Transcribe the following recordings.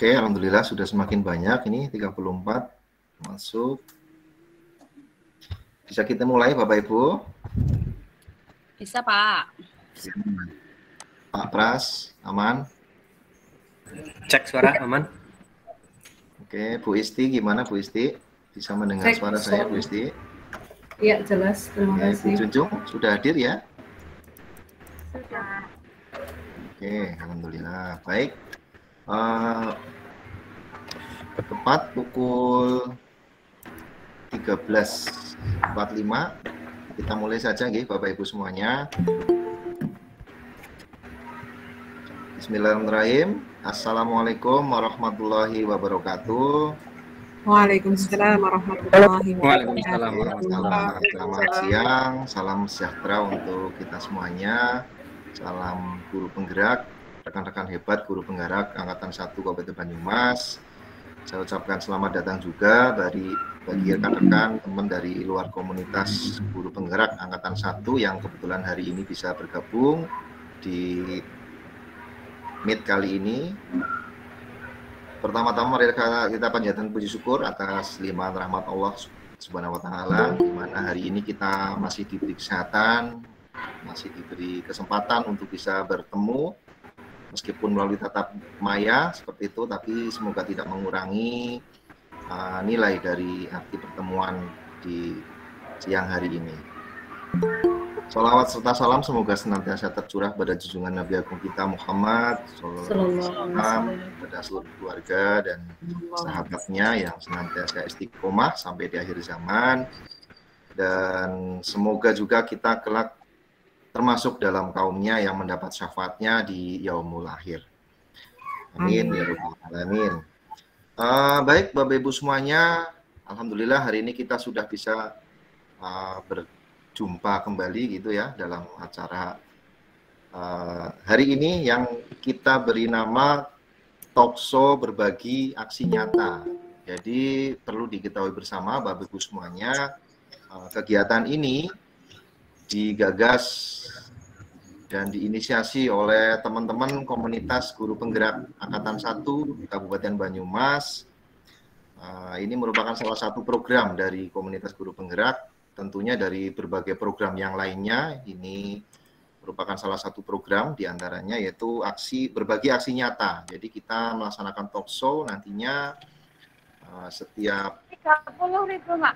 Oke, alhamdulillah sudah semakin banyak ini 34 masuk. Bisa kita mulai Bapak Ibu? Bisa, Pak. Pak Pras, aman? Cek suara, aman? Oke, Bu Isti gimana Bu Isti? Bisa mendengar suara saya Bu Isti? Iya, jelas. Terima kasih. Bu Junjung sudah hadir ya? Sudah. Oke, alhamdulillah. Baik. Tepat pukul 13.45 kita mulai saja nggih Bapak Ibu semuanya. Bismillahirrahmanirrahim. Assalamualaikum warahmatullahi wabarakatuh. Waalaikumsalam warahmatullahi Waalaikumsalam wabarakatuh. Selamat siang, salam sejahtera untuk kita semuanya. Salam guru penggerak, rekan-rekan hebat guru penggerak Angkatan 1 Kabupaten Banyumas. Saya ucapkan selamat datang juga bagi rekan-rekan teman dari luar komunitas guru penggerak Angkatan 1 yang kebetulan hari ini bisa bergabung di Meet kali ini. Pertama-tama mari kita panjatkan puji syukur atas limpahan rahmat Allah Subhanahu wa taala di mana hari ini kita masih diberi kesehatan, masih diberi kesempatan untuk bisa bertemu meskipun melalui tatap maya seperti itu, tapi semoga tidak mengurangi nilai dari arti pertemuan di siang hari ini. Salawat serta salam semoga senantiasa tercurah pada junjungan Nabi Agung kita Muhammad SAW, pada seluruh keluarga dan sahabatnya yang senantiasa istiqomah sampai di akhir zaman, dan semoga juga kita kelak termasuk dalam kaumnya yang mendapat syafaatnya di yaumul akhir. Amin ya rabbal alamin. Baik Bapak Ibu semuanya, alhamdulillah hari ini kita sudah bisa berjumpa kembali gitu ya dalam acara hari ini yang kita beri nama Talkshow Berbagi Aksi Nyata. Jadi perlu diketahui bersama Bapak Ibu semuanya, kegiatan ini digagas dan diinisiasi oleh teman-teman komunitas guru penggerak Angkatan 1 Kabupaten Banyumas. Ini merupakan salah satu program dari komunitas guru penggerak. Tentunya dari berbagai program yang lainnya, ini merupakan salah satu program diantaranya yaitu berbagi aksi nyata. Jadi kita melaksanakan talkshow nantinya setiap 30.000, Mak.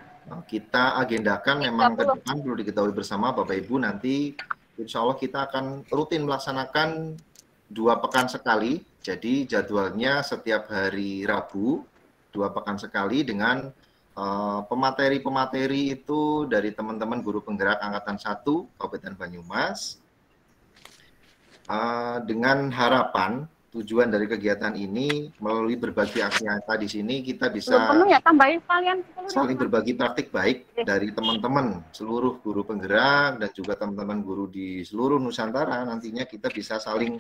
Kita agendakan memang ke depan perlu diketahui bersama Bapak Ibu, nanti insya Allah kita akan rutin melaksanakan 2 pekan sekali. Jadi jadwalnya setiap hari Rabu 2 pekan sekali dengan pemateri-pemateri itu dari teman-teman guru penggerak Angkatan 1 Kabupaten Banyumas, dengan harapan tujuan dari kegiatan ini melalui berbagi aksi nyata di sini kita bisa ya, tambahin kalian saling berbagi praktik baik dari teman-teman seluruh guru penggerak dan juga teman-teman guru di seluruh Nusantara. Nantinya kita bisa saling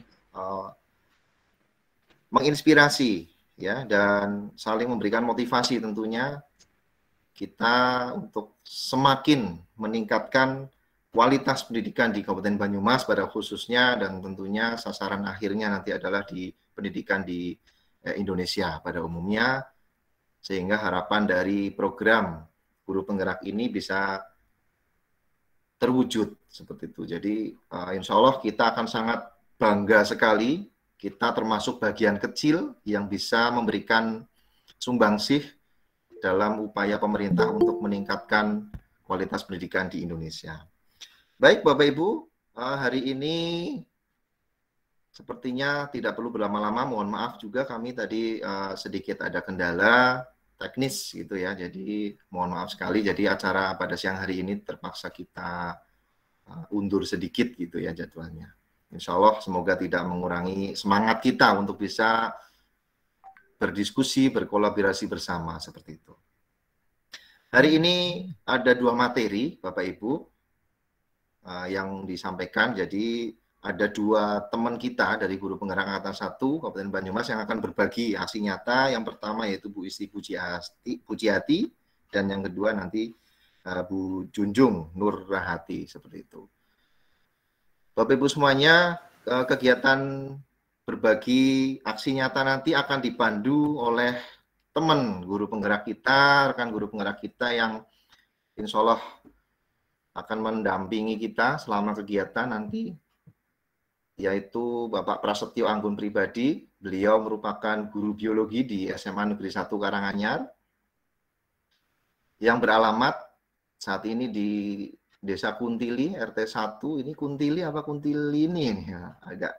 menginspirasi ya dan saling memberikan motivasi tentunya kita untuk semakin meningkatkan kualitas pendidikan di Kabupaten Banyumas pada khususnya, dan tentunya sasaran akhirnya nanti adalah di pendidikan di Indonesia pada umumnya, sehingga harapan dari program guru penggerak ini bisa terwujud seperti itu. Jadi insya Allah kita akan sangat bangga sekali kita termasuk bagian kecil yang bisa memberikan sumbangsih dalam upaya pemerintah untuk meningkatkan kualitas pendidikan di Indonesia. Baik Bapak Ibu, hari ini sepertinya tidak perlu berlama-lama, mohon maaf juga kami tadi sedikit ada kendala teknis gitu ya, jadi mohon maaf sekali, jadi acara pada siang hari ini terpaksa kita undur sedikit gitu ya jadwalnya. Insya Allah semoga tidak mengurangi semangat kita untuk bisa berdiskusi, berkolaborasi bersama seperti itu. Hari ini ada 2 materi Bapak Ibu yang disampaikan. Jadi ada 2 teman kita dari guru penggerak Angkatan 1 Kabupaten Banyumas yang akan berbagi aksi nyata. Yang pertama yaitu Bu Isti Pujiati dan yang kedua nanti Bu Junjung Nur Rahati seperti itu. Bapak Ibu semuanya, kegiatan berbagi aksi nyata nanti akan dipandu oleh teman guru penggerak kita, rekan guru penggerak kita yang insya Allah akan mendampingi kita selama kegiatan nanti, yaitu Bapak Prasetyo Anggun Pribadi. Beliau merupakan guru biologi di SMA Negeri 1 Karanganyar yang beralamat saat ini di Desa Kuntili, RT 1. Ini Kuntili apa Kuntili ini? Ya, agak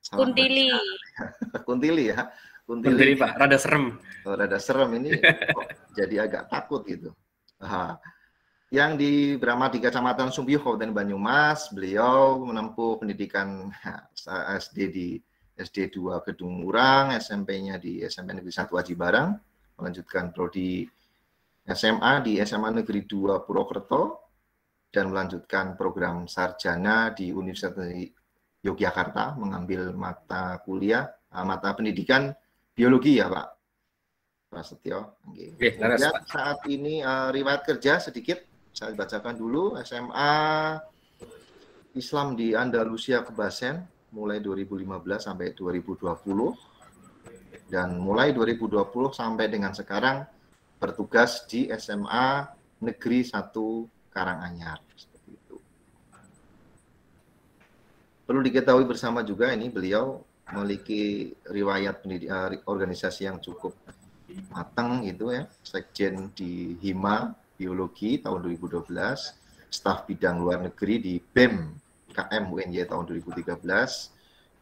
salah Kuntili. baca. Kuntili ya. Kuntili Pak, rada serem. Oh, rada serem ini. Jadi agak takut gitu. Yang di Bramadi Kecamatan Sumbio, Kabupaten Banyumas, beliau menempuh pendidikan SD di SD 2 Gedung Urang, SMP-nya di SMP Negeri 1 Aji Barang, melanjutkan prodi SMA di SMA Negeri 2 Purwokerto, dan melanjutkan program sarjana di Universitas Yogyakarta, mengambil mata kuliah, mata pendidikan biologi ya Pak Prasetyo. Kemudian saat ini riwayat kerja sedikit, saya bacakan dulu. SMA Islam di Andalusia Kebasen, mulai 2015 sampai 2020. Dan mulai 2020 sampai dengan sekarang bertugas di SMA Negeri 1 Karanganyar, seperti itu. Perlu diketahui bersama juga ini beliau memiliki riwayat organisasi yang cukup matang gitu ya. Sekjen di Hima Biologi tahun 2012, staf bidang luar negeri di BEM KM UNY tahun 2013,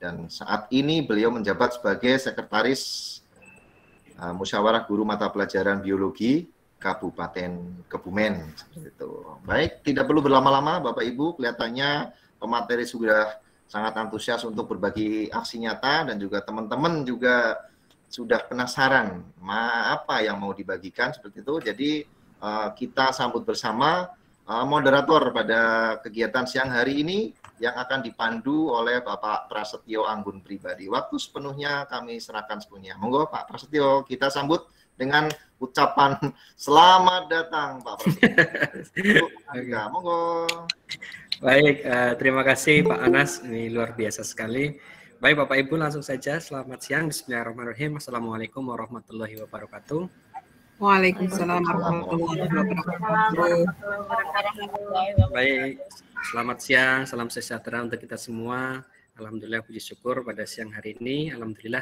dan saat ini beliau menjabat sebagai sekretaris Musyawarah Guru Mata Pelajaran Biologi Kabupaten Kebumen, seperti itu. Baik, tidak perlu berlama-lama Bapak Ibu, kelihatannya pemateri sudah sangat antusias untuk berbagi aksi nyata, dan juga teman-teman juga sudah penasaran apa yang mau dibagikan, seperti itu. Jadi kita sambut bersama moderator pada kegiatan siang hari ini yang akan dipandu oleh Bapak Prasetyo Anggun Pribadi. Waktu sepenuhnya kami serahkan sepenuhnya. Monggo Pak Prasetyo, kita sambut dengan ucapan selamat datang Pak Prasetyo. Monggo. Baik, terima kasih Pak Anas, ini luar biasa sekali. Baik Bapak Ibu, langsung saja selamat siang. Bismillahirrahmanirrahim. Assalamualaikum warahmatullahi wabarakatuh. Waalaikumsalam warahmatullahi wabarakatuh. Baik, selamat siang, salam sejahtera untuk kita semua. Alhamdulillah, puji syukur pada siang hari ini. Alhamdulillah,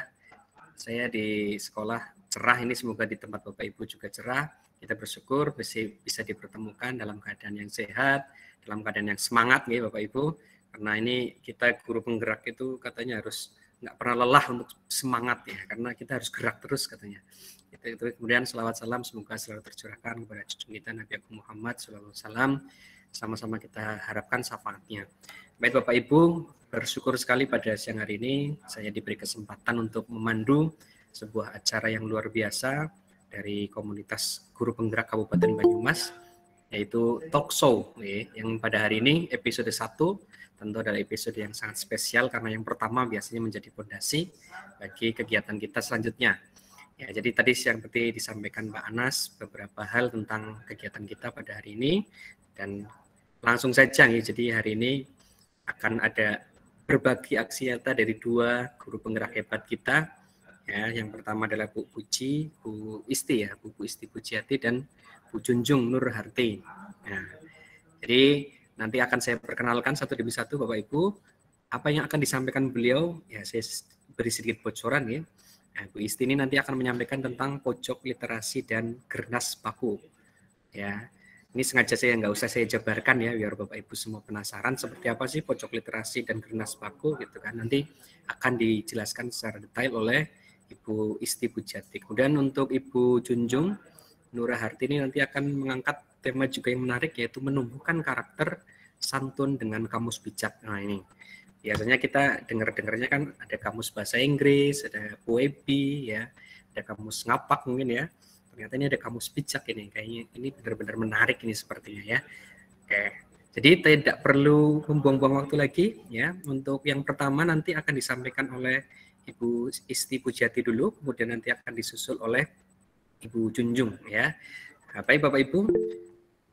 saya di sekolah cerah ini, semoga di tempat Bapak Ibu juga cerah. Kita bersyukur bisa dipertemukan dalam keadaan yang sehat, dalam keadaan yang semangat nih Bapak Ibu. Karena ini kita guru penggerak itu katanya harus nggak pernah lelah untuk semangat ya, karena kita harus gerak terus katanya. Itu kemudian selawat salam semoga selalu tercurahkan kepada cucu kita Nabi Agung Muhammad SAW. Sama-sama kita harapkan syafaatnya. Baik Bapak Ibu, bersyukur sekali pada siang hari ini saya diberi kesempatan untuk memandu sebuah acara yang luar biasa dari komunitas guru penggerak Kabupaten Banyumas, yaitu talk show yang pada hari ini episode 1 tentu adalah episode yang sangat spesial karena yang pertama biasanya menjadi fondasi bagi kegiatan kita selanjutnya. Ya, jadi tadi seperti disampaikan Pak Anas beberapa hal tentang kegiatan kita pada hari ini, dan langsung saja nih, jadi hari ini akan ada berbagi aksi nyata dari dua guru penggerak hebat kita. Ya, yang pertama adalah Bu Puji, Bu Isti ya, Bu Isti Pujiati dan Bu Junjung Nur Harti. Nah, jadi nanti akan saya perkenalkan satu demi satu Bapak Ibu apa yang akan disampaikan beliau. Ya, saya beri sedikit bocoran ya. Nah, Bu Isti ini nanti akan menyampaikan tentang pojok literasi dan gernas baku. Ya, ini sengaja saya nggak usah saya jabarkan ya, biar Bapak Ibu semua penasaran seperti apa sih pojok literasi dan gernas baku gitu kan. Nanti akan dijelaskan secara detail oleh Ibu Isti Pujiati. Kemudian untuk Ibu Junjung Nur Harti ini nanti akan mengangkat tema juga yang menarik, yaitu menumbuhkan karakter santun dengan kamus bijak. Nah ini biasanya kita dengar-dengarnya kan ada kamus bahasa Inggris, ada Puebi, ya, ada kamus ngapak mungkin ya. Ternyata ini ada kamus bijak ini. Kayaknya ini benar-benar menarik ini sepertinya ya. Oke. Jadi tidak perlu membuang-buang waktu lagi ya. Untuk yang pertama nanti akan disampaikan oleh Ibu Isti Pujiati dulu, kemudian nanti akan disusul oleh Ibu Junjung ya. Nah, baik Bapak Ibu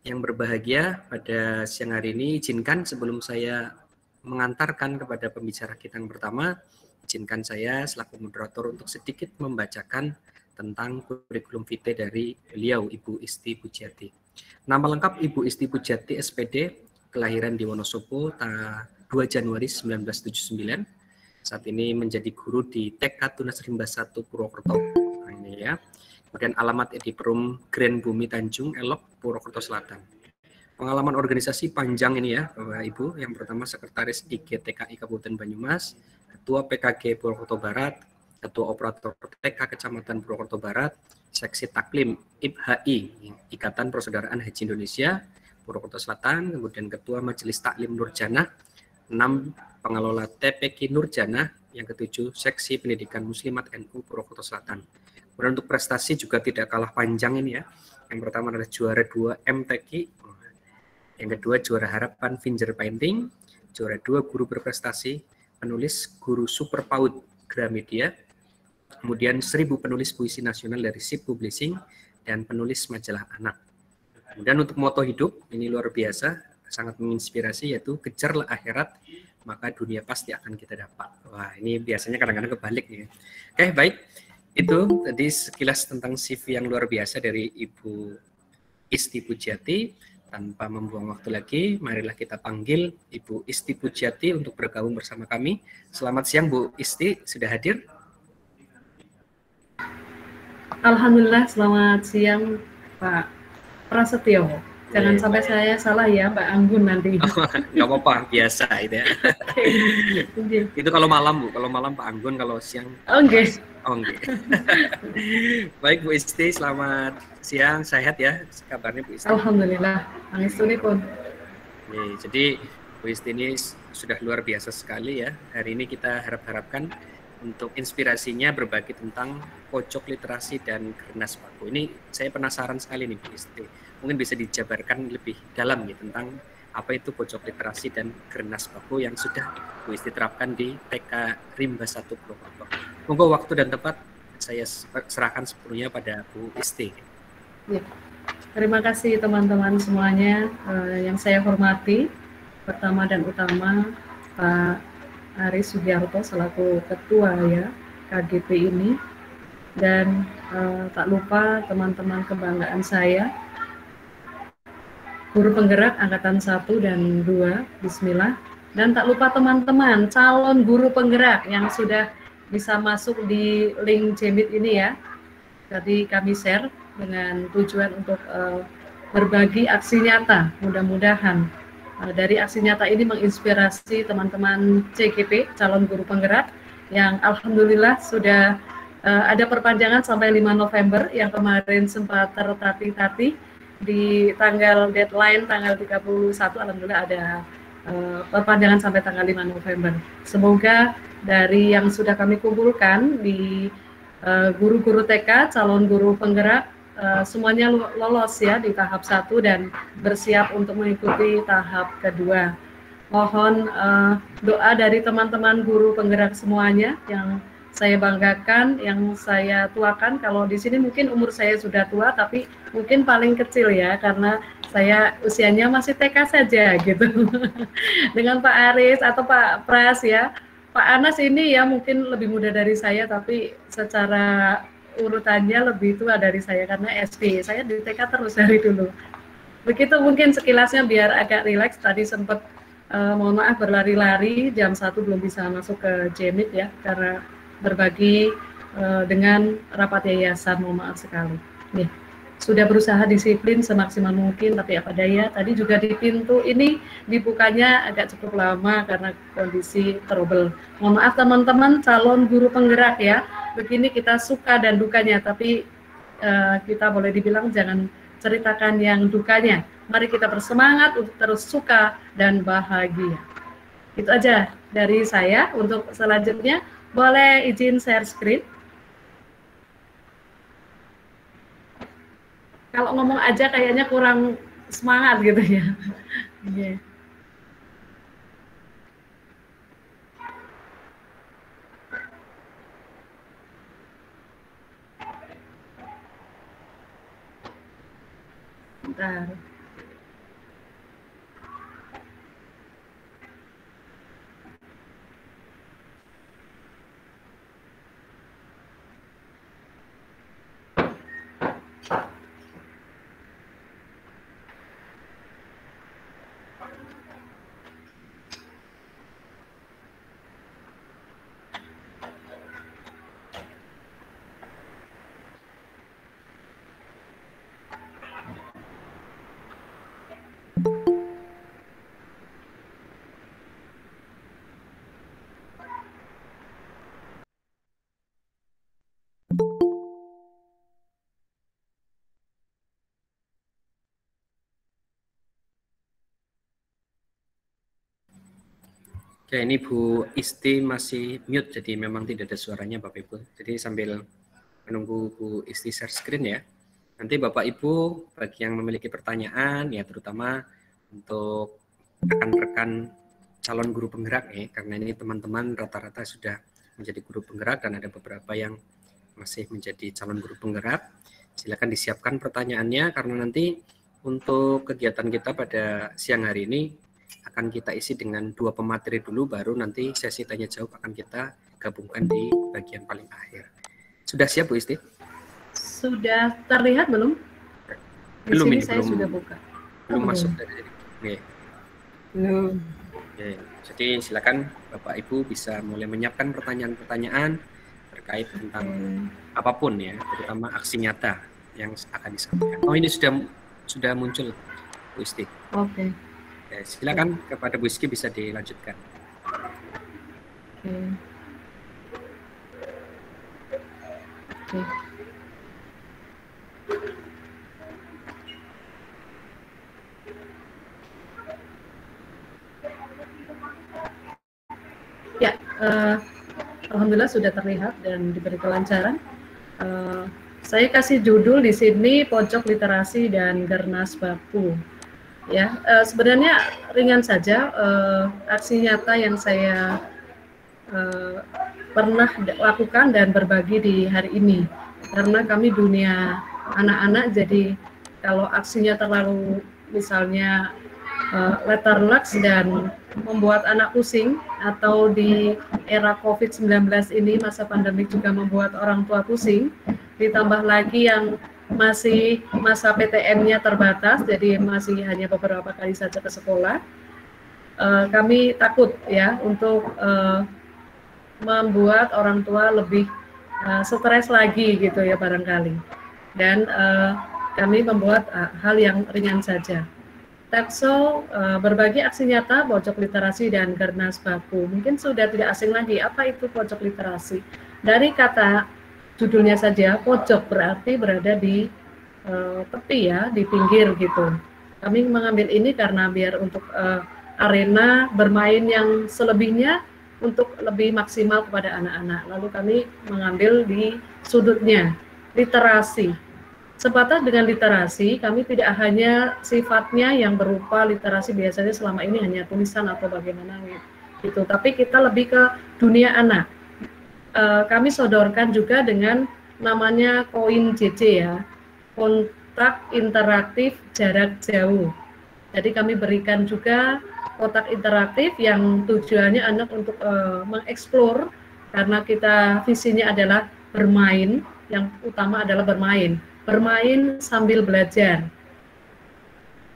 yang berbahagia, pada siang hari ini izinkan sebelum saya mengantarkan kepada pembicara kita yang pertama, izinkan saya selaku moderator untuk sedikit membacakan tentang kurikulum vitae dari beliau, Ibu Isti Pujiati. Nama lengkap Ibu Isti Pujiati, SPD, kelahiran di Wonosobo, 2 Januari 1979. Saat ini menjadi guru di TK Tunas Rimba 1 Purwokerto. Nah, ini ya. Kemudian alamat di Perum Grand Bumi Tanjung, Elok, Purwokerto Selatan. Pengalaman organisasi panjang ini ya, Bapak Ibu. Yang pertama Sekretaris IGTKI Kabupaten Banyumas, Ketua PKG Purwokerto Barat, Ketua Operator TK Kecamatan Purwokerto Barat, Seksi Taklim IPHI, Ikatan Persaudaraan Haji Indonesia, Purwokerto Selatan, kemudian Ketua Majelis Taklim Nurjanah, 6 pengelola TPQ Nurjanah, yang ke-7 Seksi Pendidikan Muslimat NU Purwokerto Selatan. Kemudian untuk prestasi juga tidak kalah panjang ini ya. Yang pertama adalah juara 2 MTQ, yang kedua juara harapan Finger Painting, juara 2 guru berprestasi, penulis guru Super PAUD Gramedia, kemudian 1000 penulis puisi nasional dari SIP Publishing, dan penulis majalah anak. Kemudian untuk moto hidup, ini luar biasa, sangat menginspirasi, yaitu kejarlah akhirat, maka dunia pasti akan kita dapat. Wah, ini biasanya kadang-kadang kebalik nih. Oke, baik. Itu tadi sekilas tentang CV yang luar biasa dari Ibu Isti Pujiati. Tanpa membuang waktu lagi, marilah kita panggil Ibu Isti Pujiati untuk bergabung bersama kami. Selamat siang Bu Isti, sudah hadir? Alhamdulillah, selamat siang Pak Prasetyo. Jangan sampai saya salah ya, Mbak Anggun nanti. Nggak apa-apa, biasa itu ya. Itu kalau malam Bu, kalau malam Pak Anggun, kalau siang. Oke. Baik Bu Isti, selamat siang, sehat ya kabarnya Bu Isti? Alhamdulillah, angistuni pun. Jadi Bu Isti ini sudah luar biasa sekali ya. Hari ini kita harapkan untuk inspirasinya berbagi tentang pojok literasi dan Gernas Paku. Ini saya penasaran sekali nih Bu Isti. Mungkin bisa dijabarkan lebih dalam nih tentang apa itu pojok literasi dan Gernas Paku yang sudah Bu Isti terapkan di TK Rimba 1 Purwokerto. Monggo waktu dan tempat saya serahkan sepenuhnya pada Bu Isti. Ya. Terima kasih teman-teman semuanya yang saya hormati. Pertama dan utama Pak Aris Sugiarto selaku ketua ya KGP ini, dan tak lupa teman-teman kebanggaan saya, guru penggerak angkatan 1 dan 2, bismillah. Dan tak lupa teman-teman calon guru penggerak yang sudah bisa masuk di link Jemit ini ya. Tadi kami share dengan tujuan untuk berbagi aksi nyata. Mudah-mudahan dari aksi nyata ini menginspirasi teman-teman CGP, calon guru penggerak, yang alhamdulillah sudah ada perpanjangan sampai 5 November, yang kemarin sempat tertati-tati di tanggal deadline tanggal 31, alhamdulillah ada perpanjangan sampai tanggal 5 November. Semoga dari yang sudah kami kumpulkan di guru-guru TK, calon guru penggerak, semuanya lolos ya di tahap 1 dan bersiap untuk mengikuti tahap kedua. Mohon doa dari teman-teman guru penggerak semuanya yang saya banggakan, yang saya tuakan. Kalau di sini mungkin umur saya sudah tua, tapi mungkin paling kecil ya, karena saya usianya masih TK saja gitu. Dengan Pak Aris atau Pak Pras ya, Pak Anas ini ya mungkin lebih muda dari saya, tapi secara urutannya lebih tua dari saya karena SD. Saya di TK terus dari dulu. Begitu mungkin sekilasnya biar agak rileks. Tadi sempat mohon maaf berlari-lari, jam 1 belum bisa masuk ke Jemit ya, karena berbagi dengan rapat yayasan, mohon maaf sekali. Nih, sudah berusaha disiplin semaksimal mungkin, tapi apa daya, tadi juga di pintu ini dibukanya agak cukup lama karena kondisi trouble. Mohon maaf teman-teman calon guru penggerak ya, begini kita suka dan dukanya, tapi kita boleh dibilang jangan ceritakan yang dukanya. Mari kita bersemangat untuk terus suka dan bahagia. Itu aja dari saya. Untuk selanjutnya boleh izin share screen. Kalau ngomong aja kayaknya kurang semangat gitu ya. Yeah. Bentar. Ya, ini Bu Isti masih mute, jadi memang tidak ada suaranya Bapak Ibu. Jadi sambil menunggu Bu Isti share screen ya. Nanti Bapak Ibu bagi yang memiliki pertanyaan ya, terutama untuk rekan-rekan calon guru penggerak ya, karena ini teman-teman rata-rata sudah menjadi guru penggerak dan ada beberapa yang masih menjadi calon guru penggerak. Silakan disiapkan pertanyaannya, karena nanti untuk kegiatan kita pada siang hari ini akan kita isi dengan 2 pemateri dulu, baru nanti sesi tanya jawab akan kita gabungkan di bagian paling akhir. Sudah siap Bu Isti? Sudah terlihat belum? Di Belum, sini ini saya belum. sudah buka. Belum Oh, masuk dari sini. Oke. Belum. Oke. Jadi silakan Bapak Ibu bisa mulai menyiapkan pertanyaan-pertanyaan terkait tentang apapun ya, terutama aksi nyata yang akan disampaikan. Oh, ini sudah muncul Bu Isti. Oke. Oke, silakan kepada Bu Isti bisa dilanjutkan. Oke. Oke. Ya, alhamdulillah sudah terlihat dan diberi kelancaran. Saya kasih judul di sini pojok literasi dan Gernas Baku. Ya, sebenarnya ringan saja aksi nyata yang saya pernah lakukan dan berbagi di hari ini. Karena kami dunia anak-anak, jadi kalau aksinya terlalu misalnya letterlux dan membuat anak pusing, atau di era COVID-19 ini masa pandemik juga membuat orang tua pusing, ditambah lagi yang masih masa PTM-nya terbatas, jadi masih hanya beberapa kali saja ke sekolah. Kami takut ya untuk membuat orang tua lebih stres lagi gitu ya barangkali. Dan kami membuat hal yang ringan saja. Tapso berbagi aksi nyata pojok literasi dan Gernas Baku. Mungkin sudah tidak asing lagi apa itu pojok literasi. Dari kata judulnya saja, pojok berarti berada di tepi ya, di pinggir gitu. Kami mengambil ini karena biar untuk arena bermain yang selebihnya untuk lebih maksimal kepada anak-anak. Lalu kami mengambil di sudutnya, literasi. Sebatas dengan literasi, kami tidak hanya sifatnya yang berupa literasi biasanya selama ini hanya tulisan atau bagaimana gitu, tapi kita lebih ke dunia anak. Kami sodorkan juga dengan namanya koin JJ ya, kontak interaktif jarak jauh. Jadi kami berikan juga kotak interaktif yang tujuannya anak untuk mengeksplor, karena kita visinya adalah bermain, yang utama adalah bermain sambil belajar.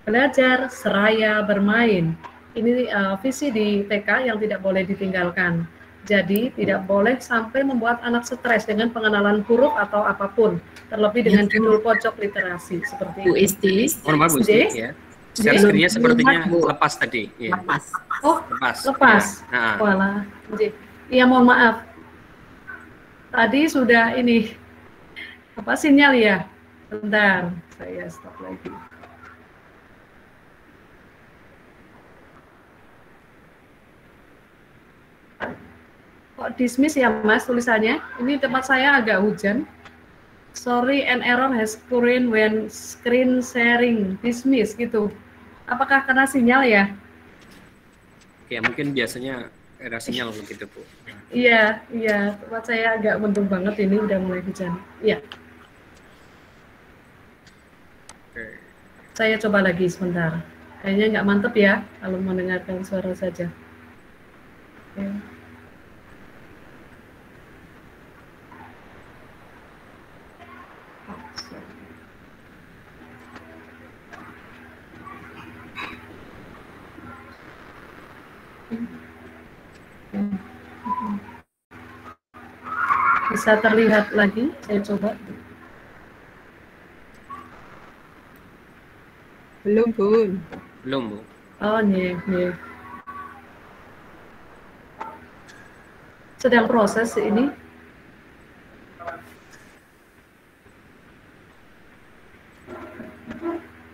Belajar seraya bermain. Ini visi di TK yang tidak boleh ditinggalkan. Jadi tidak boleh sampai membuat anak stres dengan pengenalan huruf atau apapun, terlebih dengan judul pojok literasi seperti Bu Isti. Mohon maaf Bu Isti ya. Share screen-nya sepertinya lepas tadi. Ya. Lepas. Oh, lepas. Ya. Nah. Walah. Iya, mohon maaf. Tadi sudah ini apa sinyal ya? Bentar, saya stop lagi. Kok dismiss ya Mas tulisannya? Ini tempat saya agak hujan. Sorry, an error has occurred when screen sharing. Dismiss gitu. Apakah karena sinyal ya? Oke, mungkin biasanya ada sinyal begitu Bu. Iya, tempat saya agak mendung banget, ini udah mulai hujan. Iya. Oke. Saya coba lagi sebentar. Kayaknya nggak mantep ya kalau mendengarkan suara saja. Oke. Bisa terlihat lagi, saya coba. Belum, Bun. Belum Bu. Oh, nih. Sedang proses ini.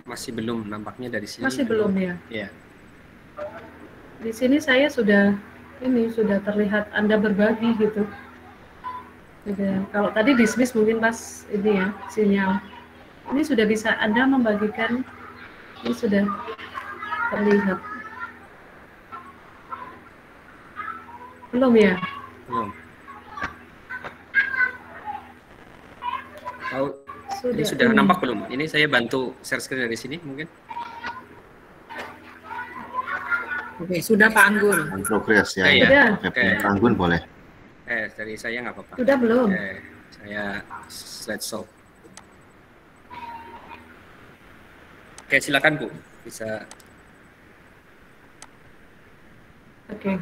Masih belum, nampaknya dari sini. Masih belum ya? Iya. Di sini saya sudah ini sudah terlihat Anda berbagi gitu. Kalau tadi dismiss mungkin pas ini ya sinyal. Ini sudah bisa Anda membagikan, ini sudah terlihat. Belum ya? Belum. Tahu ini sudah nampak belum? Ini saya bantu share screen dari sini mungkin. Oke, sudah Pak Anggun. Progress ya. Sudah. Pak Anggun boleh. Dari saya nggak apa-apa. Sudah belum? Saya slideshow. Oke, silakan Bu. Bisa. Oke.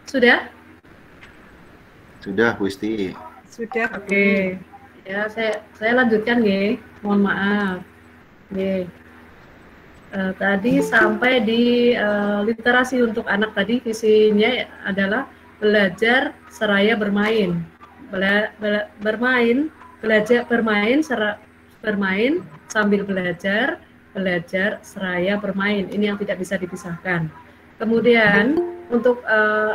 Sudah? Sudah, Bu Isti. Sudah. Oke. Ya, saya lanjutkan nggih. Mohon maaf. Nggih. Tadi sampai di literasi untuk anak tadi visinya adalah belajar seraya bermain. Bermain sambil belajar seraya bermain. Ini yang tidak bisa dipisahkan. Kemudian untuk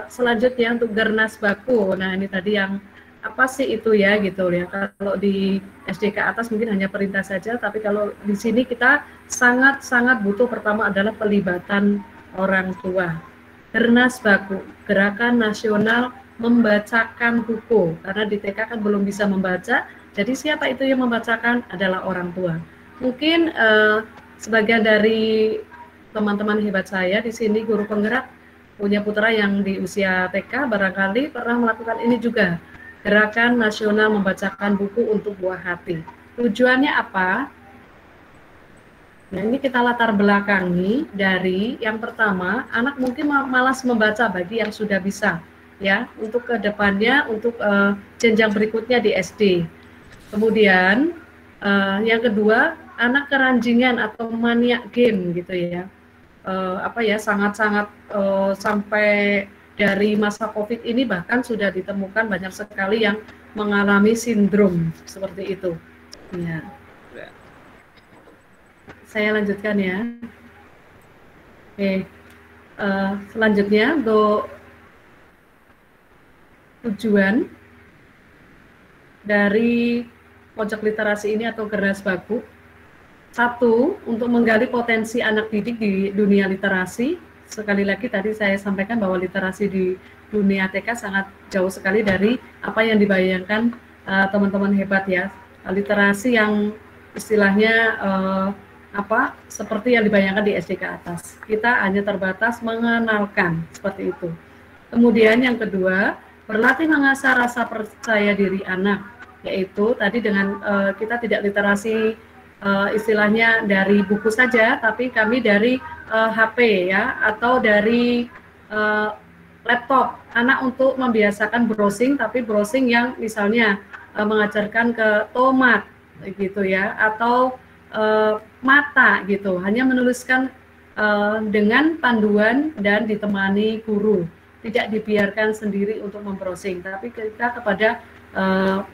selanjutnya untuk gernas baku. Nah, ini tadi yang apa sih itu ya gitu ya. Kalau di SDK atas mungkin hanya perintah saja, tapi kalau di sini kita sangat butuh pertama adalah pelibatan orang tua. Gernas baku, gerakan nasional membacakan buku, karena di TK kan belum bisa membaca, jadi siapa itu yang membacakan adalah orang tua. Mungkin sebagian dari teman-teman hebat saya di sini guru penggerak punya putra yang di usia TK barangkali pernah melakukan ini juga. Gerakan nasional membacakan buku untuk buah hati. Tujuannya apa? Nah, ini kita latar belakangi dari yang pertama, anak mungkin malas membaca bagi yang sudah bisa, ya, untuk kedepannya, untuk jenjang berikutnya di SD. Kemudian yang kedua, anak keranjingan atau maniak game gitu ya, sangat-sangat sampai dari masa COVID ini bahkan sudah ditemukan banyak sekali yang mengalami sindrom seperti itu. Ya. Saya lanjutkan ya. Oke. Selanjutnya untuk tujuan dari pojok literasi ini atau gernas baku. Satu, untuk menggali potensi anak didik di dunia literasi. Sekali lagi tadi saya sampaikan bahwa literasi di dunia TK sangat jauh sekali dari apa yang dibayangkan teman-teman hebat ya. Literasi yang istilahnya seperti yang dibayangkan di SDK atas. Kita hanya terbatas mengenalkan seperti itu. Kemudian yang kedua, berlatih mengasah rasa percaya diri anak, yaitu tadi dengan kita tidak literasi istilahnya dari buku saja, tapi kami dari HP ya, atau dari laptop. Anak untuk membiasakan browsing, tapi browsing yang misalnya mengajarkan ke tomat gitu ya, atau mata gitu, hanya menuliskan dengan panduan dan ditemani guru, tidak dibiarkan sendiri untuk membrowsing, tapi kita kepada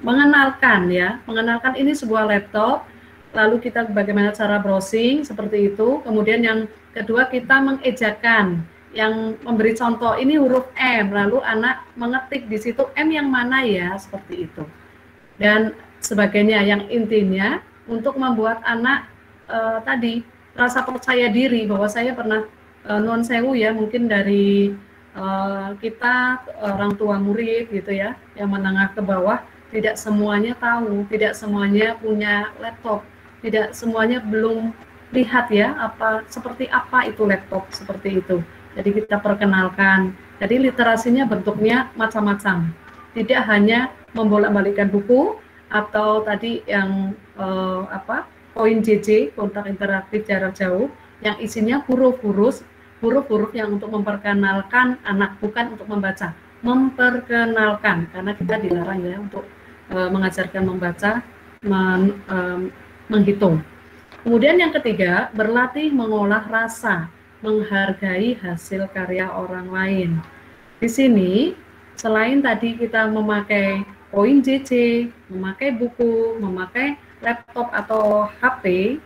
mengenalkan ya, mengenalkan ini sebuah laptop, lalu kita bagaimana cara browsing seperti itu. Kemudian yang kedua kita mengejakan, yang memberi contoh ini huruf M, lalu anak mengetik di situ M yang mana ya, seperti itu dan sebagainya. Yang intinya untuk membuat anak tadi rasa percaya diri bahwa saya pernah nuwun sewu ya, mungkin dari kita orang tua murid gitu ya, yang menengah ke bawah, tidak semuanya tahu, tidak semuanya punya laptop, tidak semuanya belum lihat ya seperti apa itu laptop seperti itu. Jadi kita perkenalkan. Jadi literasinya bentuknya macam-macam. Tidak hanya membolak-balikkan buku atau tadi yang poin JJ, kontak interaktif jarak jauh, yang isinya huruf-huruf yang untuk memperkenalkan anak, bukan untuk membaca. Memperkenalkan, karena kita dilarang ya untuk mengajarkan membaca, menghitung. Kemudian yang ketiga, berlatih mengolah rasa, menghargai hasil karya orang lain. Di sini, selain tadi kita memakai poin JJ, memakai buku, memakai laptop atau HP,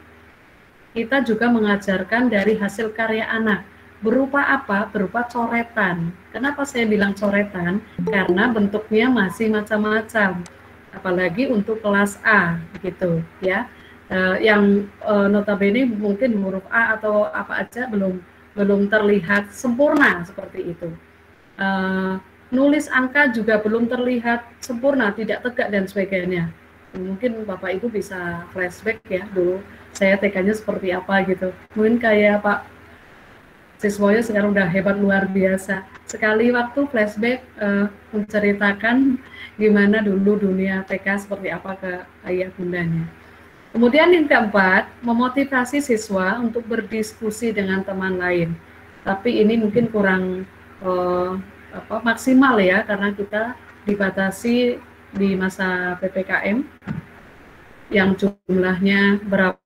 kita juga mengajarkan dari hasil karya anak. Berupa apa? Berupa coretan. Kenapa saya bilang coretan? Karena bentuknya masih macam-macam. Apalagi untuk kelas A gitu ya. Yang notabene mungkin huruf A atau apa aja belum terlihat sempurna seperti itu. Nulis angka juga belum terlihat sempurna, tidak tegak dan sebagainya. Mungkin Bapak Ibu bisa flashback ya, dulu saya TK-nya seperti apa gitu. Mungkin kayak Pak siswanya sekarang udah hebat luar biasa. Sekali waktu flashback menceritakan gimana dulu dunia TK seperti apa ke ayah bundanya. Kemudian yang keempat, memotivasi siswa untuk berdiskusi dengan teman lain. Tapi ini mungkin kurang maksimal ya, karena kita dibatasi di masa PPKM yang jumlahnya berapa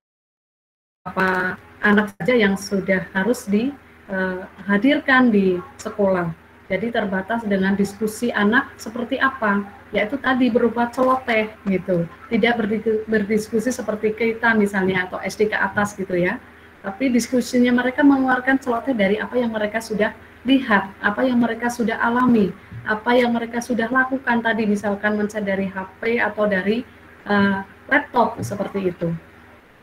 anak saja yang sudah harus dihadirkan di sekolah. Jadi terbatas dengan diskusi anak seperti apa, yaitu tadi berupa celoteh gitu. Tidak berdiskusi seperti kita misalnya atau SD ke atas gitu ya. Tapi diskusinya mereka mengeluarkan celoteh dari apa yang mereka sudah lihat, apa yang mereka sudah alami, apa yang mereka sudah lakukan tadi, misalkan mencet dari HP atau dari laptop seperti itu.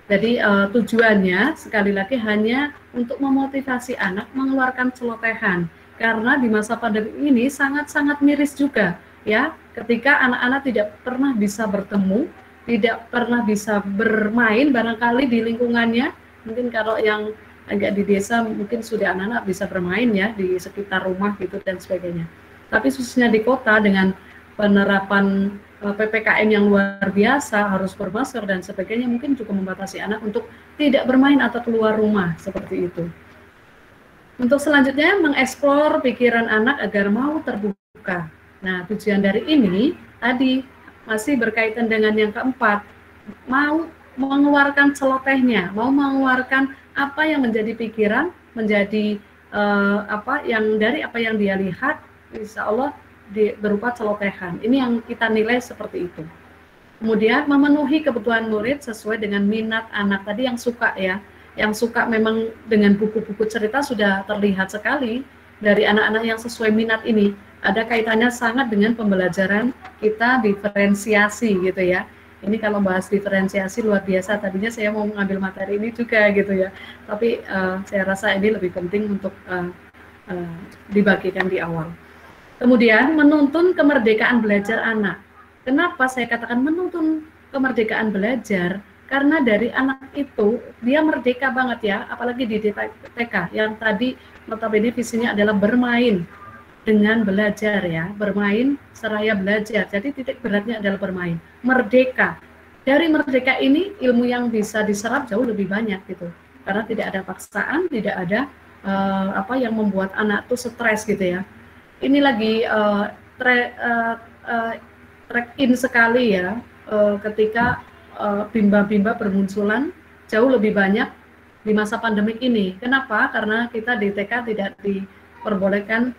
Jadi tujuannya sekali lagi hanya untuk memotivasi anak mengeluarkan celotehan, karena di masa pandemi ini sangat-sangat miris juga ya, ketika anak-anak tidak pernah bisa bertemu, tidak pernah bisa bermain barangkali di lingkungannya. Mungkin kalau yang agak di desa mungkin sudah anak-anak bisa bermain ya di sekitar rumah gitu dan sebagainya. Tapi khususnya di kota dengan penerapan PPKM yang luar biasa, harus bermasker dan sebagainya, mungkin juga membatasi anak untuk tidak bermain atau keluar rumah seperti itu. Untuk selanjutnya, mengeksplor pikiran anak agar mau terbuka. Nah, tujuan dari ini tadi masih berkaitan dengan yang keempat, mau mengeluarkan celotehnya, mau mengeluarkan apa yang menjadi pikiran, menjadi apa yang dia lihat, insya Allah berupa celotehan. Ini yang kita nilai seperti itu. Kemudian memenuhi kebutuhan murid sesuai dengan minat anak tadi yang suka ya, yang suka memang dengan buku-buku cerita sudah terlihat sekali dari anak-anak yang sesuai minat ini. Ada kaitannya sangat dengan pembelajaran kita diferensiasi gitu ya. Ini kalau bahas diferensiasi luar biasa, tadinya saya mau mengambil materi ini juga gitu ya. Tapi saya rasa ini lebih penting untuk dibagikan di awal. Kemudian menuntun kemerdekaan belajar anak. Kenapa saya katakan menuntun kemerdekaan belajar? Karena dari anak itu dia merdeka banget ya, apalagi di TK yang tadi notabene visinya adalah bermain dengan belajar ya, bermain seraya belajar. Jadi titik beratnya adalah bermain, merdeka. Dari merdeka ini ilmu yang bisa diserap jauh lebih banyak gitu, karena tidak ada paksaan, tidak ada apa yang membuat anak tuh stres gitu ya. Ini lagi track in sekali ya, ketika bimba-bimba bermunculan jauh lebih banyak di masa pandemik ini. Kenapa? Karena kita di TK tidak diperbolehkan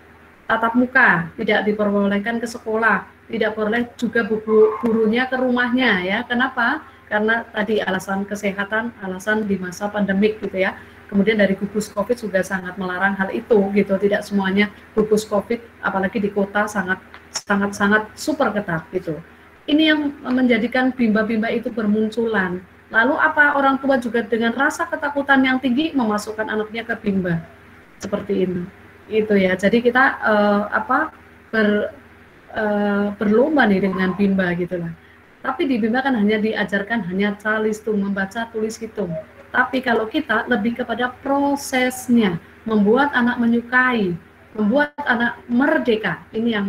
tatap muka, tidak diperbolehkan ke sekolah, tidak boleh juga gurunya ke rumahnya ya. Kenapa? Karena tadi alasan kesehatan, alasan di masa pandemik gitu ya. Kemudian dari gugus COVID juga sangat melarang hal itu gitu. Tidak semuanya gugus COVID, apalagi di kota sangat super ketat gitu. Ini yang menjadikan bimba-bimba itu bermunculan. Lalu apa, orang tua juga dengan rasa ketakutan yang tinggi memasukkan anaknya ke bimba seperti ini. Itu ya. Jadi kita berlomba nih dengan bimba gitulah. Tapi di bimba kan hanya diajarkan hanya calistung, membaca, tulis, hitung. Tapi kalau kita lebih kepada prosesnya, membuat anak menyukai, membuat anak merdeka. Ini yang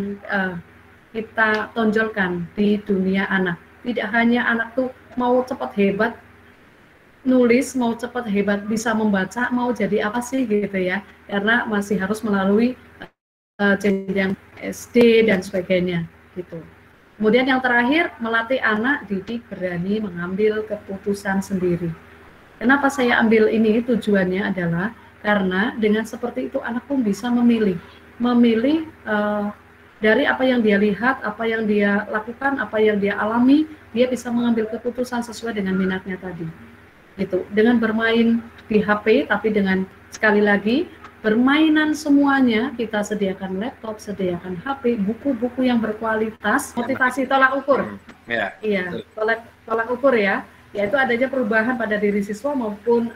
kita tonjolkan di dunia anak. Tidak hanya anak tuh mau cepat hebat nulis, mau cepat hebat bisa membaca, mau jadi apa sih gitu ya. Karena masih harus melalui jenjang SD dan sebagainya gitu. Kemudian yang terakhir, melatih anak didik berani mengambil keputusan sendiri. Kenapa saya ambil ini? Tujuannya adalah karena dengan seperti itu anak pun bisa memilih dari apa yang dia lihat, apa yang dia lakukan, apa yang dia alami, dia bisa mengambil keputusan sesuai dengan minatnya tadi. Gitu. Dengan bermain di HP, tapi dengan sekali lagi bermainan semuanya, kita sediakan laptop, sediakan HP, buku-buku yang berkualitas, motivasi tolak ukur. Ya, Iya, tolak ukur ya, yaitu adanya perubahan pada diri siswa maupun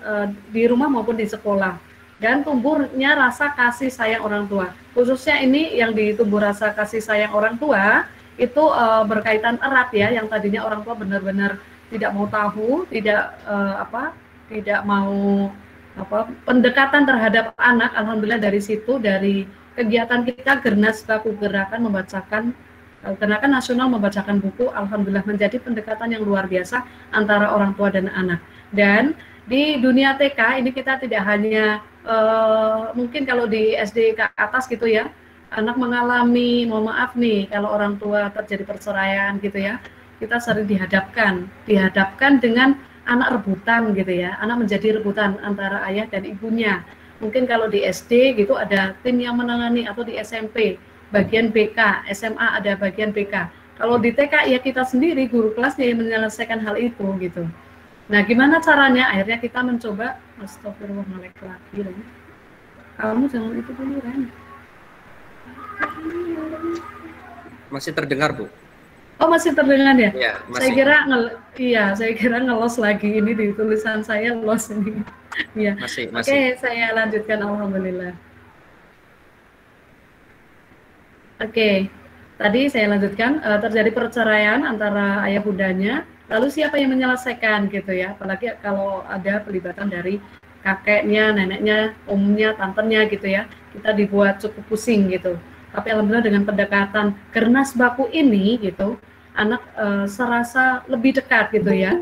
di rumah maupun di sekolah. Dan tumbuhnya rasa kasih sayang orang tua. Khususnya ini yang ditumbuh rasa kasih sayang orang tua, itu berkaitan erat ya, yang tadinya orang tua benar-benar tidak mau tahu, tidak mau pendekatan terhadap anak. Alhamdulillah dari situ, dari kegiatan kita Gernas Baku Gerakan membacakan Gerakan Nasional membacakan buku, alhamdulillah menjadi pendekatan yang luar biasa antara orang tua dan anak. Dan di dunia TK ini kita tidak hanya mungkin kalau di SD ke atas gitu ya, anak mengalami, mohon maaf nih, kalau orang tua terjadi perceraian gitu ya, kita sering dihadapkan dengan anak rebutan gitu ya, anak menjadi rebutan antara ayah dan ibunya. Mungkin kalau di SD gitu ada tim yang menangani, atau di SMP bagian BK, SMA ada bagian BK. Kalau di TK ya kita sendiri guru kelasnya yang menyelesaikan hal itu gitu. Nah, gimana caranya? Akhirnya kita mencoba, astagfirullahaladzim, kamu jangan itu dulu, Ren. masih terdengar, Bu. Oh, masih terdengar ya? Ya, Saya masih. kira ngelos lagi, ini di tulisan saya los ini. Ya. Masih. Oke, saya lanjutkan, alhamdulillah. Oke, tadi saya lanjutkan, terjadi perceraian antara ayah bundanya, lalu siapa yang menyelesaikan gitu ya, apalagi kalau ada pelibatan dari kakeknya, neneknya, omnya, tantenya gitu ya, kita dibuat cukup pusing gitu. Tapi alhamdulillah dengan pendekatan Gernas Baku ini gitu, anak serasa lebih dekat gitu ya.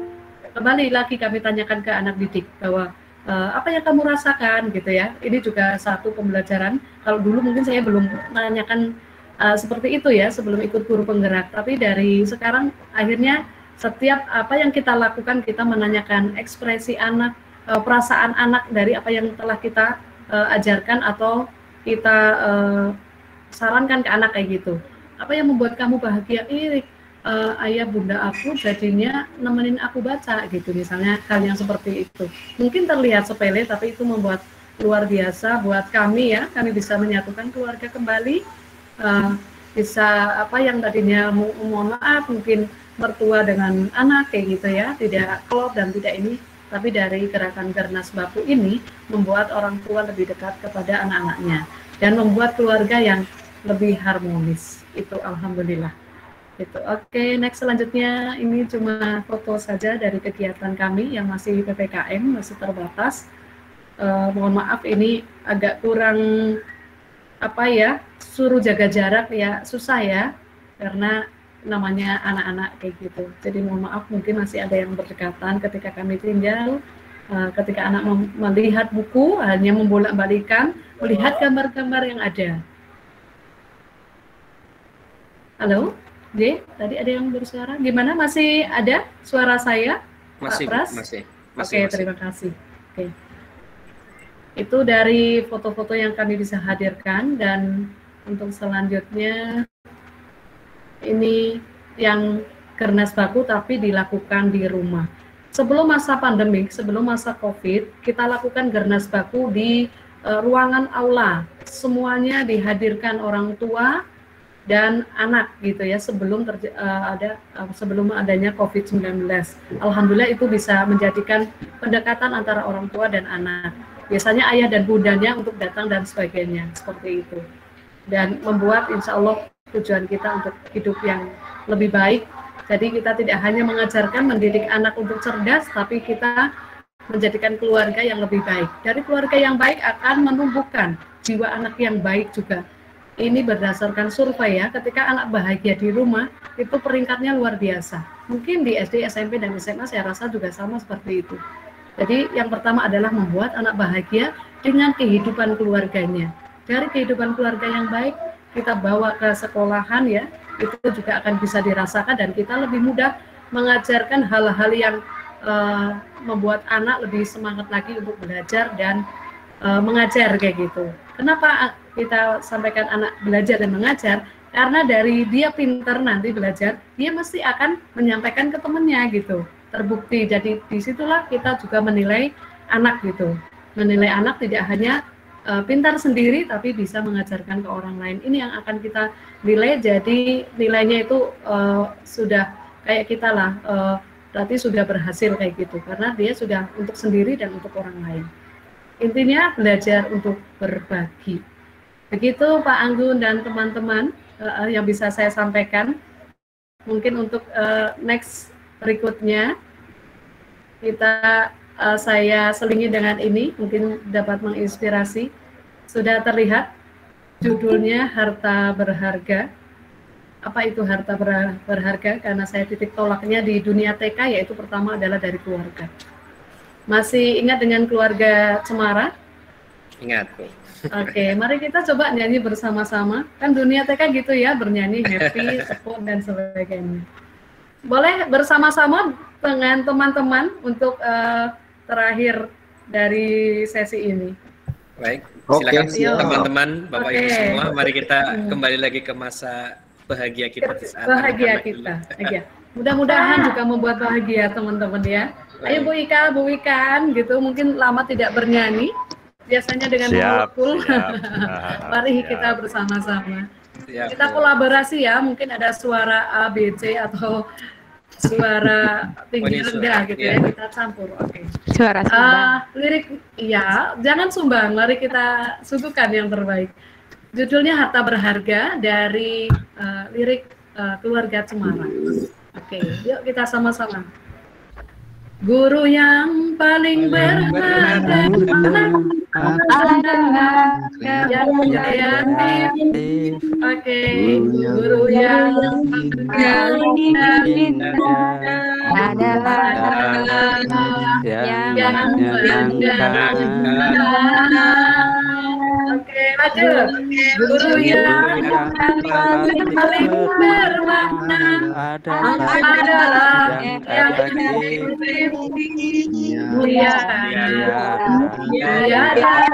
Kembali lagi kami tanyakan ke anak didik bahwa apa yang kamu rasakan gitu ya. Ini juga satu pembelajaran. Kalau dulu mungkin saya belum menanyakan seperti itu ya sebelum ikut guru penggerak, tapi dari sekarang akhirnya setiap apa yang kita lakukan kita menanyakan ekspresi anak, perasaan anak dari apa yang telah kita ajarkan atau kita sarankan ke anak kayak gitu. Apa yang membuat kamu bahagia? Ayah bunda aku jadinya nemenin aku baca gitu, misalnya hal yang seperti itu. Mungkin terlihat sepele tapi itu membuat luar biasa buat kami ya. Kami bisa menyatukan keluarga kembali, bisa apa yang tadinya mohon maaf mungkin mertua dengan anak kayak gitu ya, tidak klop dan tidak ini, tapi dari gerakan Gernas Baku ini membuat orang tua lebih dekat kepada anak-anaknya dan membuat keluarga yang lebih harmonis. Itu alhamdulillah. Itu. Oke, next selanjutnya ini cuma foto saja dari kegiatan kami yang masih PPKM, masih terbatas. Mohon maaf ini agak kurang apa ya, suruh jaga jarak ya, susah ya, karena namanya anak-anak kayak gitu. Jadi mohon maaf mungkin masih ada yang berdekatan ketika kami tinggal, ketika anak melihat buku hanya membolak-balikan, melihat gambar-gambar yang ada. Halo, J, tadi ada yang bersuara. Gimana, masih ada suara saya? Masih, Pak Pras? masih. Oke, terima kasih. Oke. Itu dari foto-foto yang kami bisa hadirkan, dan untuk selanjutnya ini yang Gernas Baku tapi dilakukan di rumah. Sebelum masa pandemik, sebelum masa COVID, kita lakukan Gernas Baku di ruangan aula. Semuanya dihadirkan orang tua dan anak gitu ya, sebelum sebelum adanya COVID-19. Alhamdulillah itu bisa menjadikan pendekatan antara orang tua dan anak. Biasanya ayah dan bundanya untuk datang dan sebagainya, seperti itu. Dan membuat insya Allah tujuan kita untuk hidup yang lebih baik. Jadi kita tidak hanya mengajarkan, mendidik anak untuk cerdas, tapi kita menjadikan keluarga yang lebih baik. Dari keluarga yang baik akan menumbuhkan jiwa anak yang baik juga. Ini berdasarkan survei ya, ketika anak bahagia di rumah, itu peringkatnya luar biasa. Mungkin di SD, SMP, dan SMA saya rasa juga sama seperti itu. Jadi yang pertama adalah membuat anak bahagia dengan kehidupan keluarganya. Dari kehidupan keluarga yang baik, kita bawa ke sekolahan ya, itu juga akan bisa dirasakan dan kita lebih mudah mengajarkan hal-hal yang membuat anak lebih semangat lagi untuk belajar dan mengajar kayak gitu. Kenapa kita sampaikan anak belajar dan mengajar? Karena dari dia pintar nanti belajar, dia mesti akan menyampaikan ke temannya gitu. Terbukti. Jadi disitulah kita juga menilai anak gitu. Menilai anak tidak hanya pintar sendiri tapi bisa mengajarkan ke orang lain. Ini yang akan kita nilai, jadi nilainya itu sudah kayak kita lah, berarti sudah berhasil kayak gitu, karena dia sudah untuk sendiri dan untuk orang lain. Intinya belajar untuk berbagi. Begitu Pak Anggun dan teman-teman yang bisa saya sampaikan. Mungkin untuk next berikutnya saya selingi dengan ini, mungkin dapat menginspirasi. Sudah terlihat judulnya Harta Berharga. Apa itu harta berharga? Karena saya titik tolaknya di dunia TK, yaitu pertama adalah dari keluarga. Masih ingat dengan keluarga Cemara? Ingat, Bu. Oke, mari kita coba nyanyi bersama-sama. Kan dunia TK gitu ya, bernyanyi, happy, tepuk, dan sebagainya. Boleh bersama-sama dengan teman-teman untuk terakhir dari sesi ini. Baik, Oke, silakan teman-teman, Bapak Ibu Oke. semua, mari kita kembali lagi ke masa bahagia kita di saat Bahagia anak-anak kita. dulu. Iya. Mudah-mudahan juga membuat bahagia teman-teman ya. Ayo Bu Ika, Bu Wikan, gitu. Mungkin lama tidak bernyanyi. Biasanya dengan melukul. Mari kita bersama-sama. Siap, Kita Bu. kolaborasi ya. Mungkin ada suara A, B, C atau suara tinggi Oh, ini rendah suara, gitu iya. ya. Kita campur. Oke. Suara sumbang. Lirik, iya, jangan sumbang. Mari kita suguhkan yang terbaik. Judulnya Harta Berharga dari lirik keluarga Cemara. Oke, yuk kita sama-sama. Guru yang paling berharga adalah yang menjayati. Oke, guru yang paling adalah yang Oke, lanjut. Guru yang paling bermakna adalah yang mulia adalah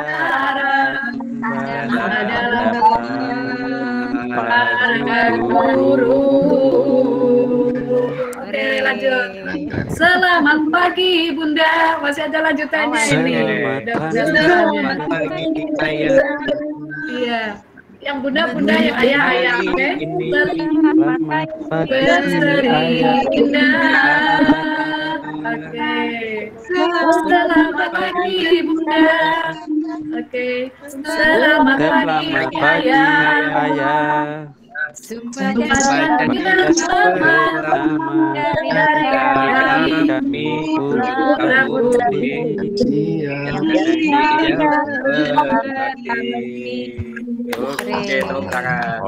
para guru. Oke, lanjut. Selamat pagi Bunda. Masih ada lanjutannya ini. Selamat pagi ayah. Iya. Yang bunda-bunda, yang ayah-ayah, oke? Berseri indah. Oke. Selamat pagi Bunda. Oke. Selamat pagi ayah. Sumpah dan selamat dari kami putra putri. Oke, tepuk tangan.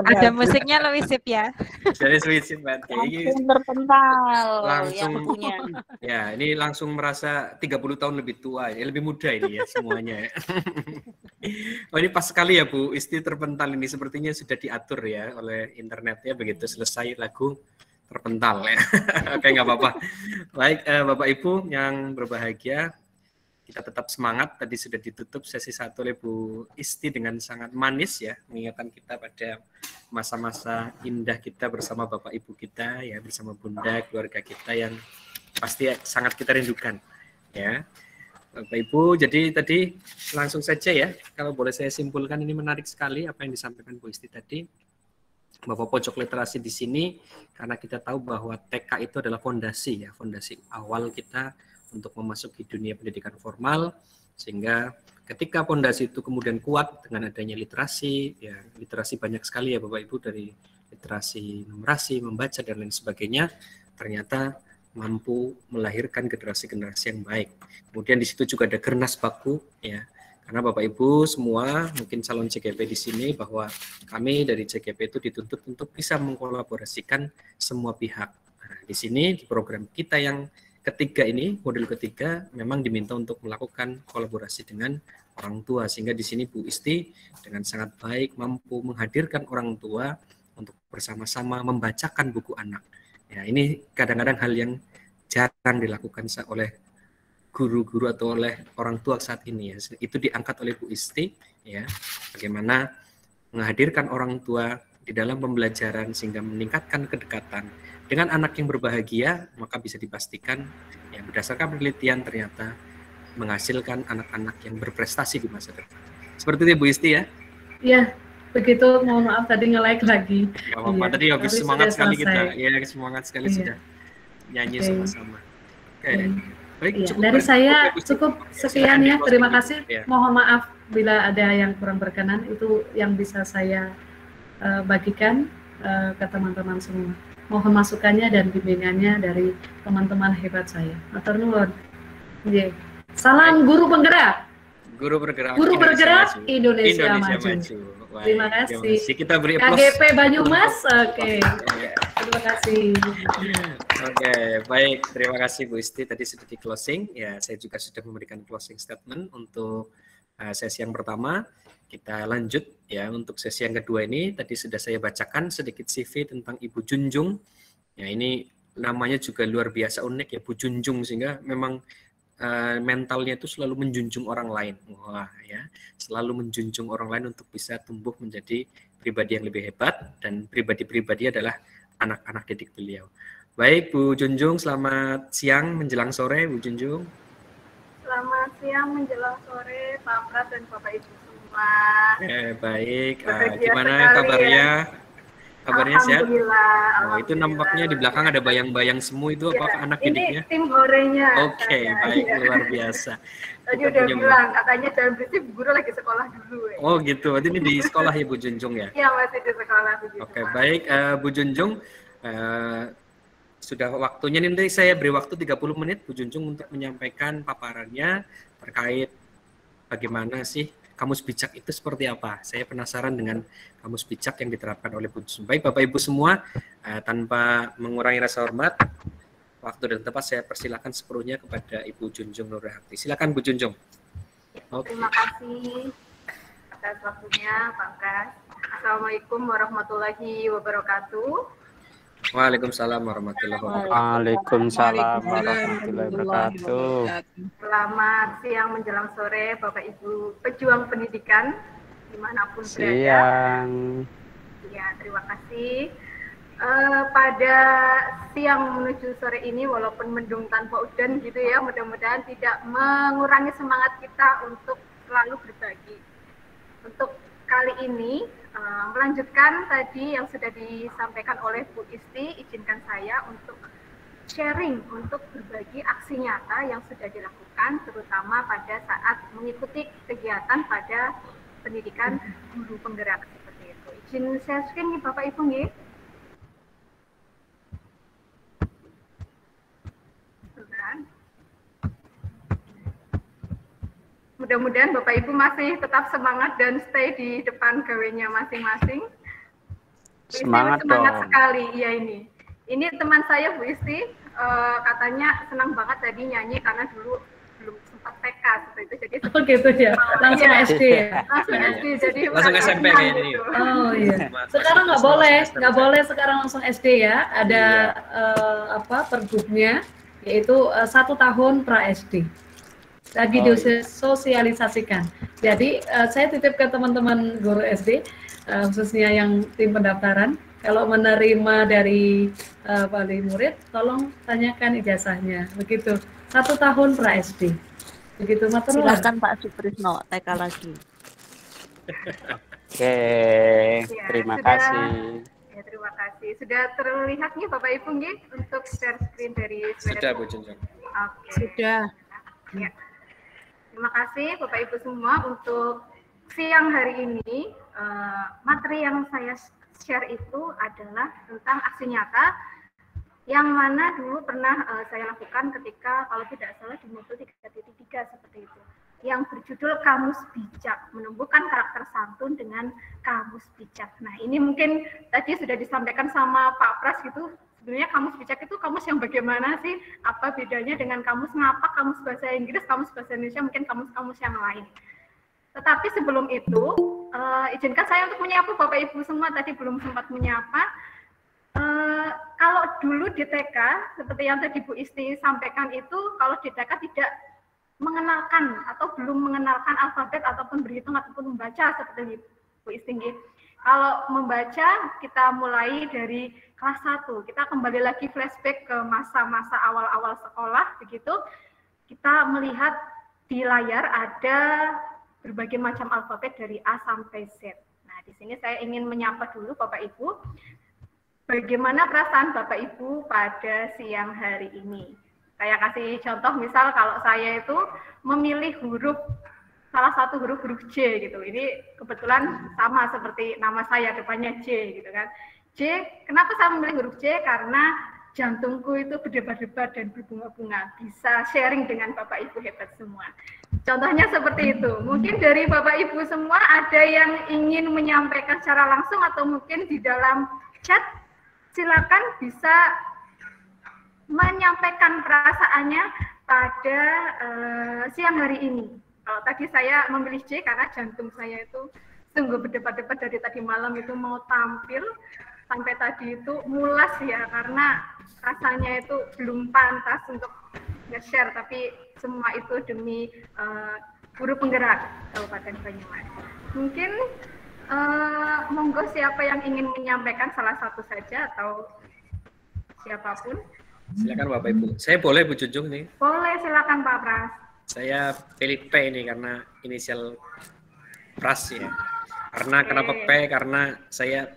Ada musiknya loh Wisip ya. Jadi switch berarti terpental langsung yang punya. ya, ini langsung merasa 30 tahun lebih tua ya, lebih muda ini ya semuanya ya. Oh, ini pas sekali ya Bu Isti terpental ini, sepertinya sudah diatur ya oleh internet ya, begitu selesai lagu terpental ya. Oke, nggak apa-apa. Baik, Bapak Ibu yang berbahagia, kita tetap semangat. Tadi sudah ditutup sesi 1 oleh Bu Isti dengan sangat manis ya, mengingatkan kita pada masa-masa indah kita bersama Bapak Ibu kita ya, bersama Bunda, keluarga kita yang pasti sangat kita rindukan ya. Bapak Ibu, jadi tadi langsung saja ya, kalau boleh saya simpulkan, ini menarik sekali apa yang disampaikan Bu Isti tadi, bahwa pojok literasi di sini, karena kita tahu bahwa TK itu adalah fondasi ya, fondasi awal kita untuk memasuki dunia pendidikan formal, sehingga ketika fondasi itu kemudian kuat dengan adanya literasi, ya literasi banyak sekali ya Bapak Ibu, dari literasi numerasi, membaca dan lain sebagainya, ternyata mampu melahirkan generasi-generasi yang baik. Kemudian di situ juga ada gernas baku ya. Karena Bapak Ibu semua mungkin calon CGP di sini, bahwa kami dari CGP itu dituntut untuk bisa mengkolaborasikan semua pihak. Nah, di sini di program kita yang ketiga ini, modul ketiga, memang diminta untuk melakukan kolaborasi dengan orang tua, sehingga di sini Bu Isti dengan sangat baik mampu menghadirkan orang tua untuk bersama-sama membacakan buku anak. Ya, ini kadang-kadang hal yang jarang dilakukan oleh guru-guru atau oleh orang tua saat ini ya. Itu diangkat oleh Bu Isti ya. Bagaimana menghadirkan orang tua di dalam pembelajaran sehingga meningkatkan kedekatan dengan anak yang berbahagia, maka bisa dipastikan ya, berdasarkan penelitian ternyata menghasilkan anak-anak yang berprestasi di masa depan. Seperti itu Bu Isti ya? Iya, begitu. Mohon maaf tadi nge-like lagi. Apa tadi habis semangat sekali kita. Iya, semangat sekali sudah nyanyi sama-sama. Oke. Baik, dari saya cukup sekian ya. Terima kasih. Mohon maaf bila ada yang kurang berkenan, itu yang bisa saya bagikan ke teman-teman semua. Mohon masukannya dan bimbingannya dari teman-teman hebat saya. Matur nuwun. Salam guru penggerak. Guru bergerak Indonesia maju. Wah, terima kasih. Kita beri aplaus. KGP Banyumas. Oke. Terima kasih. Oke, baik. Terima kasih Bu Isti. Tadi sudah di closing. Ya, saya juga sudah memberikan closing statement untuk sesi yang pertama. Kita lanjut ya untuk sesi yang kedua ini. Tadi sudah saya bacakan sedikit CV tentang Ibu Junjung. Ya, ini namanya juga luar biasa unik ya, Bu Junjung, sehingga memang mentalnya itu selalu menjunjung orang lain. Wah ya, selalu menjunjung orang lain untuk bisa tumbuh menjadi pribadi yang lebih hebat, dan pribadi-pribadi adalah anak-anak didik beliau. Baik Bu Junjung, selamat siang menjelang sore Bu Junjung. Selamat siang menjelang sore Pak Pras dan Bapak Ibu semua. Baik, gimana kabarnya? Kabarnya sehat? Alhamdulillah. Itu nampaknya di belakang ada bayang-bayang semu, itu apakah anak didiknya? Ini tim horenya. Oke, baik, luar biasa. Tadi udah bilang, katanya jangan berisik, guru lagi sekolah dulu. Oh gitu, berarti ini di sekolah ya Bu Junjung ya? Iya, masih di sekolah. Oke, baik Bu Junjung, sudah waktunya nanti saya beri waktu 30 menit Bu Junjung untuk menyampaikan paparannya terkait bagaimana sih kamus bijak itu seperti apa. Saya penasaran dengan kamus bijak yang diterapkan oleh Bu Junjung. Baik Bapak Ibu semua, tanpa mengurangi rasa hormat, waktu dan tempat saya persilakan sepenuhnya kepada Ibu Junjung Nurhayati. Silakan Bu Junjung. Terima kasih atas waktunya Pak Pras. Assalamualaikum warahmatullahi wabarakatuh. Waalaikumsalam warahmatullahi wabarakatuh. Waalaikumsalam warahmatullahi wabarakatuh. Selamat siang menjelang sore Bapak Ibu pejuang pendidikan dimanapun berada. Siang. Ya, terima kasih. Pada siang menuju sore ini, walaupun mendung tanpa udan gitu ya, mudah-mudahan tidak mengurangi semangat kita untuk selalu berbagi. Untuk kali ini melanjutkan tadi yang sudah disampaikan oleh Bu Isti, izinkan saya untuk sharing, untuk berbagi aksi nyata yang sudah dilakukan, terutama pada saat mengikuti kegiatan pada pendidikan guru penggerak seperti itu. Izin share screen nih Bapak Ibu nih. Mudah-mudahan Bapak Ibu masih tetap semangat dan stay di depan gawenya masing-masing. Semangat sekali, iya ini. Ini teman saya Bu Isti, katanya senang banget tadi nyanyi karena dulu belum sempat TK seperti itu. Jadi gitu ya, langsung SD ya? Langsung SD, jadi langsung SMP kayaknya. Gitu. Oh iya. Sekarang nggak boleh sekarang langsung SD ya. Ada pergubnya, yaitu 1 tahun pra SD. Lagi disosialisasikan. Jadi saya titip ke teman-teman guru SD, khususnya yang tim pendaftaran, kalau menerima dari wali murid, tolong tanyakan ijazahnya. Begitu. 1 tahun pra SD. Begitu, matur nuwun. Silakan Pak Suprisno, TK lagi. Oke, terima kasih. Ya, terima kasih. Sudah terlihat nih Bapak Ibu nih untuk share screen dari Sudah Bu Junjung. Oke. Sudah. Ya. Terima kasih Bapak Ibu semua untuk siang hari ini. Materi yang saya share itu adalah tentang aksi nyata yang mana dulu pernah saya lakukan ketika kalau tidak salah di modul 3.3 seperti itu, yang berjudul Kamus Bijak, menumbuhkan karakter santun dengan kamus bijak. Nah ini mungkin tadi sudah disampaikan sama Pak Pras gitu, sebenarnya kamus bijak itu kamus yang bagaimana sih, apa bedanya dengan kamus ngapa, kamus bahasa Inggris, kamus bahasa Indonesia, mungkin kamus-kamus yang lain. Tetapi sebelum itu, izinkan saya untuk menyapa Bapak Ibu semua, tadi belum sempat menyapa. Kalau dulu di TK, seperti yang tadi Bu Isti sampaikan itu, kalau di TK tidak mengenalkan atau belum mengenalkan alfabet ataupun berhitung ataupun membaca seperti Bu Isti. Kalau membaca, kita mulai dari kelas 1, kita kembali lagi flashback ke masa-masa awal-awal sekolah, begitu, kita melihat di layar ada berbagai macam alfabet dari A sampai Z. Nah, di sini saya ingin menyapa dulu Bapak Ibu. Bagaimana perasaan Bapak Ibu pada siang hari ini? Saya kasih contoh, misal kalau saya itu memilih salah satu huruf J gitu. Ini kebetulan sama seperti nama saya, depannya J gitu kan. J, kenapa saya memilih huruf J? Karena jantungku itu berdebar-debar dan berbunga-bunga. Bisa sharing dengan Bapak Ibu hebat semua. Contohnya seperti itu. Mungkin dari Bapak Ibu semua ada yang ingin menyampaikan secara langsung atau mungkin di dalam chat, silakan bisa menyampaikan perasaannya pada siang hari ini. Kalau tadi saya memilih J karena jantung saya itu sungguh berdebar-debar dari tadi malam itu mau tampil. Sampai tadi itu mulas ya, karena rasanya itu belum pantas untuk nge-share, tapi semua itu demi guru penggerak Kabupaten Banyumas. Mungkin monggo siapa yang ingin menyampaikan salah satu saja atau siapapun. Silakan Bapak Ibu. Saya boleh Bu Junjung nih? Boleh, silakan Pak Pras. Saya pilih P ini karena inisial Pras ya. Karena kenapa P? Karena saya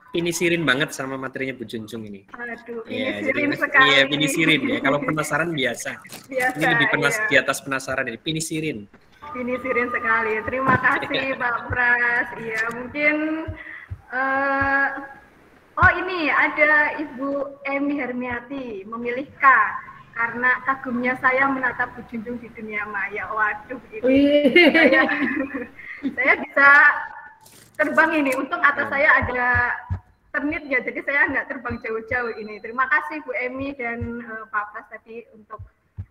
pinisirin banget sama materinya Bu Junjung ini. Aduh, ya, pinisirin jadi, sekali. Iya, pinisirin ya. Kalau penasaran biasa. Ini lebih di atas penasaran ini, pinisirin. Pinisirin sekali. Terima kasih Pak Pras. Iya, mungkin oh ini ada Ibu Emi Hermiati memilih K karena kagumnya saya menatap Bu Junjung di dunia maya. Waduh, ini saya bisa terbang ini. Untung atas saya ada ternit ya, jadi saya nggak terbang jauh-jauh ini. Terima kasih Bu Emi dan Pak Pras tadi untuk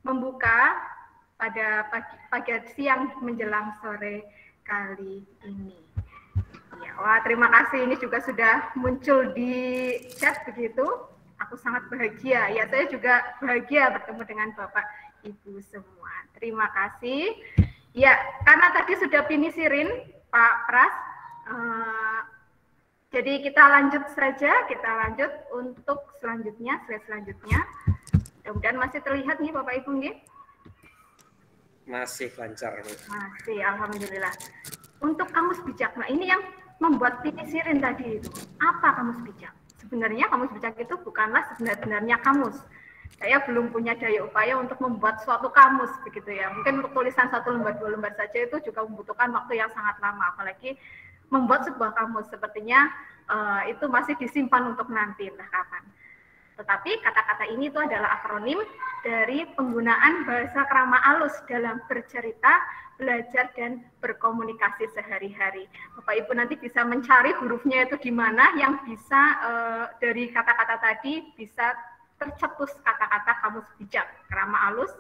membuka pada pagi siang menjelang sore kali ini. Ya, wah terima kasih, ini juga sudah muncul di chat begitu. Aku sangat bahagia. Ya, saya juga bahagia bertemu dengan Bapak Ibu semua. Terima kasih. Ya, karena tadi sudah pinisirin Pak Pras. Jadi kita lanjut saja, kita lanjut untuk selanjutnya, slide selanjutnya. Mudah-mudahan masih terlihat nih Bapak Ibu nih. Masih lancar. Masih, alhamdulillah. Untuk kamus bijak, nah ini yang membuat pinisirin tadi itu. Apa kamus bijak? Sebenarnya kamus bijak itu bukanlah sebenarnya kamus. Saya belum punya daya upaya untuk membuat suatu kamus begitu ya. Mungkin untuk tulisan 1 lembar 2 lembar saja itu juga membutuhkan waktu yang sangat lama, apalagi membuat sebuah kamus sepertinya itu masih disimpan untuk nanti entah kapan. Tetapi kata-kata ini itu adalah akronim dari penggunaan bahasa krama alus dalam bercerita, belajar, dan berkomunikasi sehari-hari. Bapak Ibu nanti bisa mencari hurufnya itu di mana yang bisa dari kata-kata tadi bisa tercetus kata-kata kamus bijak. Krama alus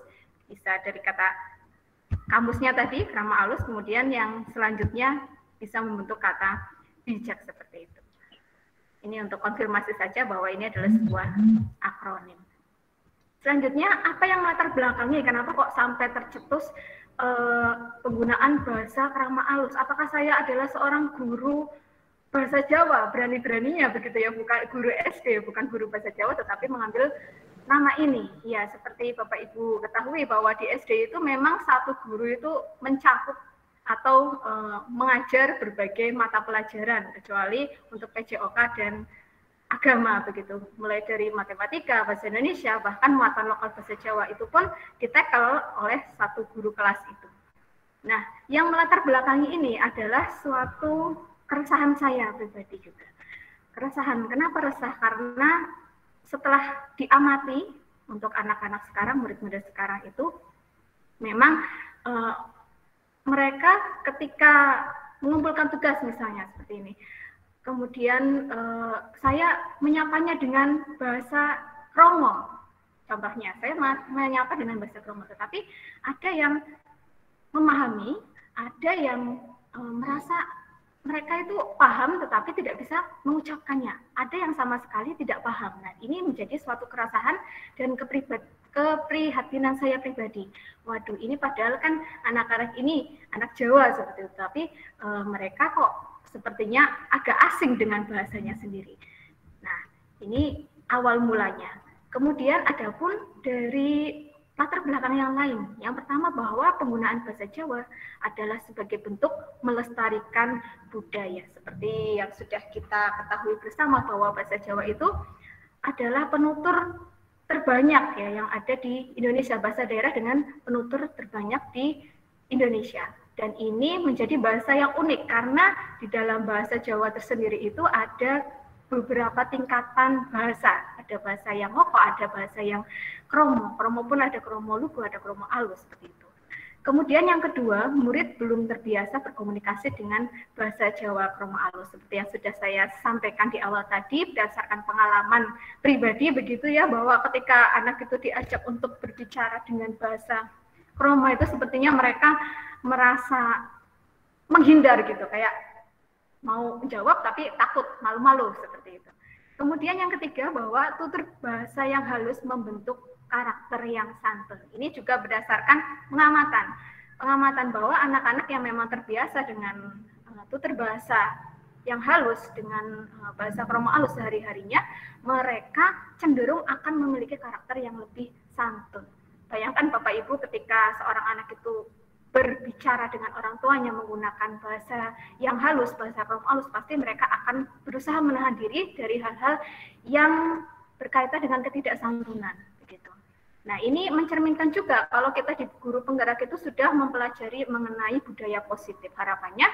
bisa dari kata kamusnya tadi, krama alus, kemudian yang selanjutnya bisa membentuk kata bijak seperti itu. Ini untuk konfirmasi saja bahwa ini adalah sebuah akronim. Selanjutnya, apa yang latar belakangnya? Kenapa kok sampai tercetus penggunaan bahasa krama alus? Apakah saya adalah seorang guru bahasa Jawa, berani-beraninya begitu ya, bukan guru SD, bukan guru bahasa Jawa, tetapi mengambil nama ini? Ya, seperti Bapak Ibu ketahui bahwa di SD itu memang satu guru itu mencakup atau mengajar berbagai mata pelajaran, kecuali untuk PJOK dan agama begitu, mulai dari matematika, bahasa Indonesia, bahkan muatan lokal bahasa Jawa itu pun ditekel oleh satu guru kelas itu. Nah, yang melatar belakangi ini adalah suatu keresahan saya pribadi juga. Keresahan, kenapa resah? Karena setelah diamati untuk anak-anak sekarang, murid-murid sekarang itu memang mereka ketika mengumpulkan tugas misalnya seperti ini, kemudian saya menyapanya dengan bahasa Kromo, contohnya saya menyapa dengan bahasa Kromo, tetapi ada yang memahami, ada yang merasa mereka itu paham tetapi tidak bisa mengucapkannya, ada yang sama sekali tidak paham. Nah, ini menjadi suatu keresahan dan keprihatinan saya pribadi. Waduh, ini padahal kan anak-anak ini anak Jawa seperti itu, tapi mereka kok sepertinya agak asing dengan bahasanya sendiri. Nah, ini awal mulanya. Kemudian adapun dari latar belakang yang lain. Yang pertama bahwa penggunaan bahasa Jawa adalah sebagai bentuk melestarikan budaya. Seperti yang sudah kita ketahui bersama bahwa bahasa Jawa itu adalah penutur terbanyak ya yang ada di Indonesia, bahasa daerah dengan penutur terbanyak di Indonesia. Dan ini menjadi bahasa yang unik karena di dalam bahasa Jawa tersendiri itu ada beberapa tingkatan bahasa. Ada bahasa yang hoko, ada bahasa yang kromo. Kromo pun ada kromo lugu, ada kromo alus seperti itu. Kemudian yang kedua, murid belum terbiasa berkomunikasi dengan bahasa Jawa kromo alus. Seperti yang sudah saya sampaikan di awal tadi, berdasarkan pengalaman pribadi begitu ya, bahwa ketika anak itu diajak untuk berbicara dengan bahasa kromo itu sepertinya mereka merasa menghindar gitu, kayak mau jawab tapi takut, malu-malu seperti itu. Kemudian yang ketiga bahwa tutur bahasa yang halus membentuk karakter yang santun. Ini juga berdasarkan pengamatan bahwa anak-anak yang memang terbiasa dengan tutur bahasa yang halus dengan bahasa kromo alus sehari-harinya, mereka cenderung akan memiliki karakter yang lebih santun. Bayangkan Bapak Ibu ketika seorang anak itu berbicara dengan orang tuanya menggunakan bahasa yang halus, bahasa kromo alus, pasti mereka akan berusaha menahan diri dari hal-hal yang berkaitan dengan ketidaksantunan. Begitu. Nah, ini mencerminkan juga kalau kita di guru penggerak itu sudah mempelajari mengenai budaya positif. Harapannya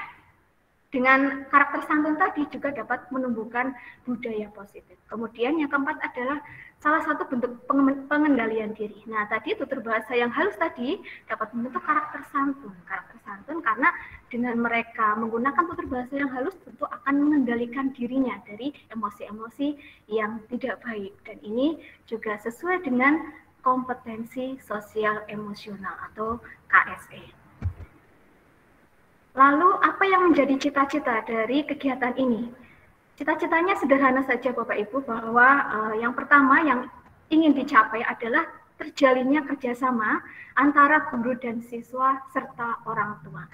dengan karakter santun tadi juga dapat menumbuhkan budaya positif. Kemudian yang keempat adalah salah satu bentuk pengendalian diri. Nah, tadi tutur bahasa yang halus tadi dapat membentuk karakter santun. Karakter santun karena dengan mereka menggunakan tutur bahasa yang halus tentu akan mengendalikan dirinya dari emosi-emosi yang tidak baik. Dan ini juga sesuai dengan kompetensi sosial emosional atau KSE. Lalu apa yang menjadi cita-cita dari kegiatan ini? Cita-citanya sederhana saja Bapak Ibu, bahwa yang pertama yang ingin dicapai adalah terjalinnya kerjasama antara guru dan siswa serta orang tua.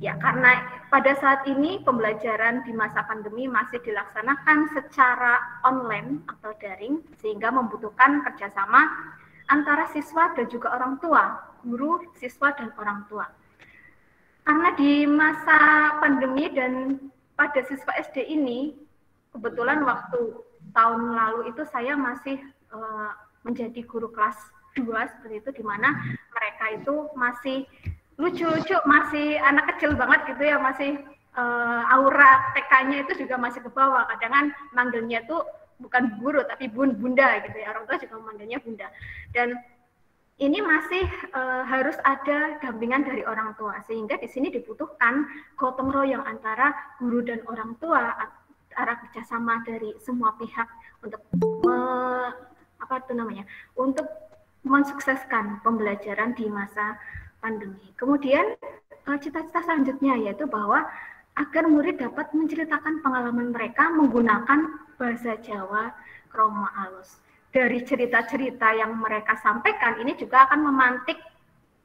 Ya, karena pada saat ini pembelajaran di masa pandemi masih dilaksanakan secara online atau daring, sehingga membutuhkan kerjasama antara siswa dan juga orang tua, guru, siswa, dan orang tua. Karena di masa pandemi dan pada siswa SD ini, kebetulan waktu tahun lalu itu saya masih menjadi guru kelas 2 seperti itu, di mana mereka itu masih lucu-lucu, masih anak kecil banget gitu ya, masih aura TK-nya itu juga masih ke bawah. Kadang kan manggilnya itu bukan guru tapi bunda gitu ya, orang tua juga manggilnya bunda. Dan ini masih harus ada dampingan dari orang tua, sehingga di sini dibutuhkan gotong royong antara guru dan orang tua, antara kerjasama dari semua pihak untuk untuk mensukseskan pembelajaran di masa pandemi. Kemudian cita-cita selanjutnya yaitu bahwa agar murid dapat menceritakan pengalaman mereka menggunakan bahasa Jawa kromo alus. Dari cerita-cerita yang mereka sampaikan ini juga akan memantik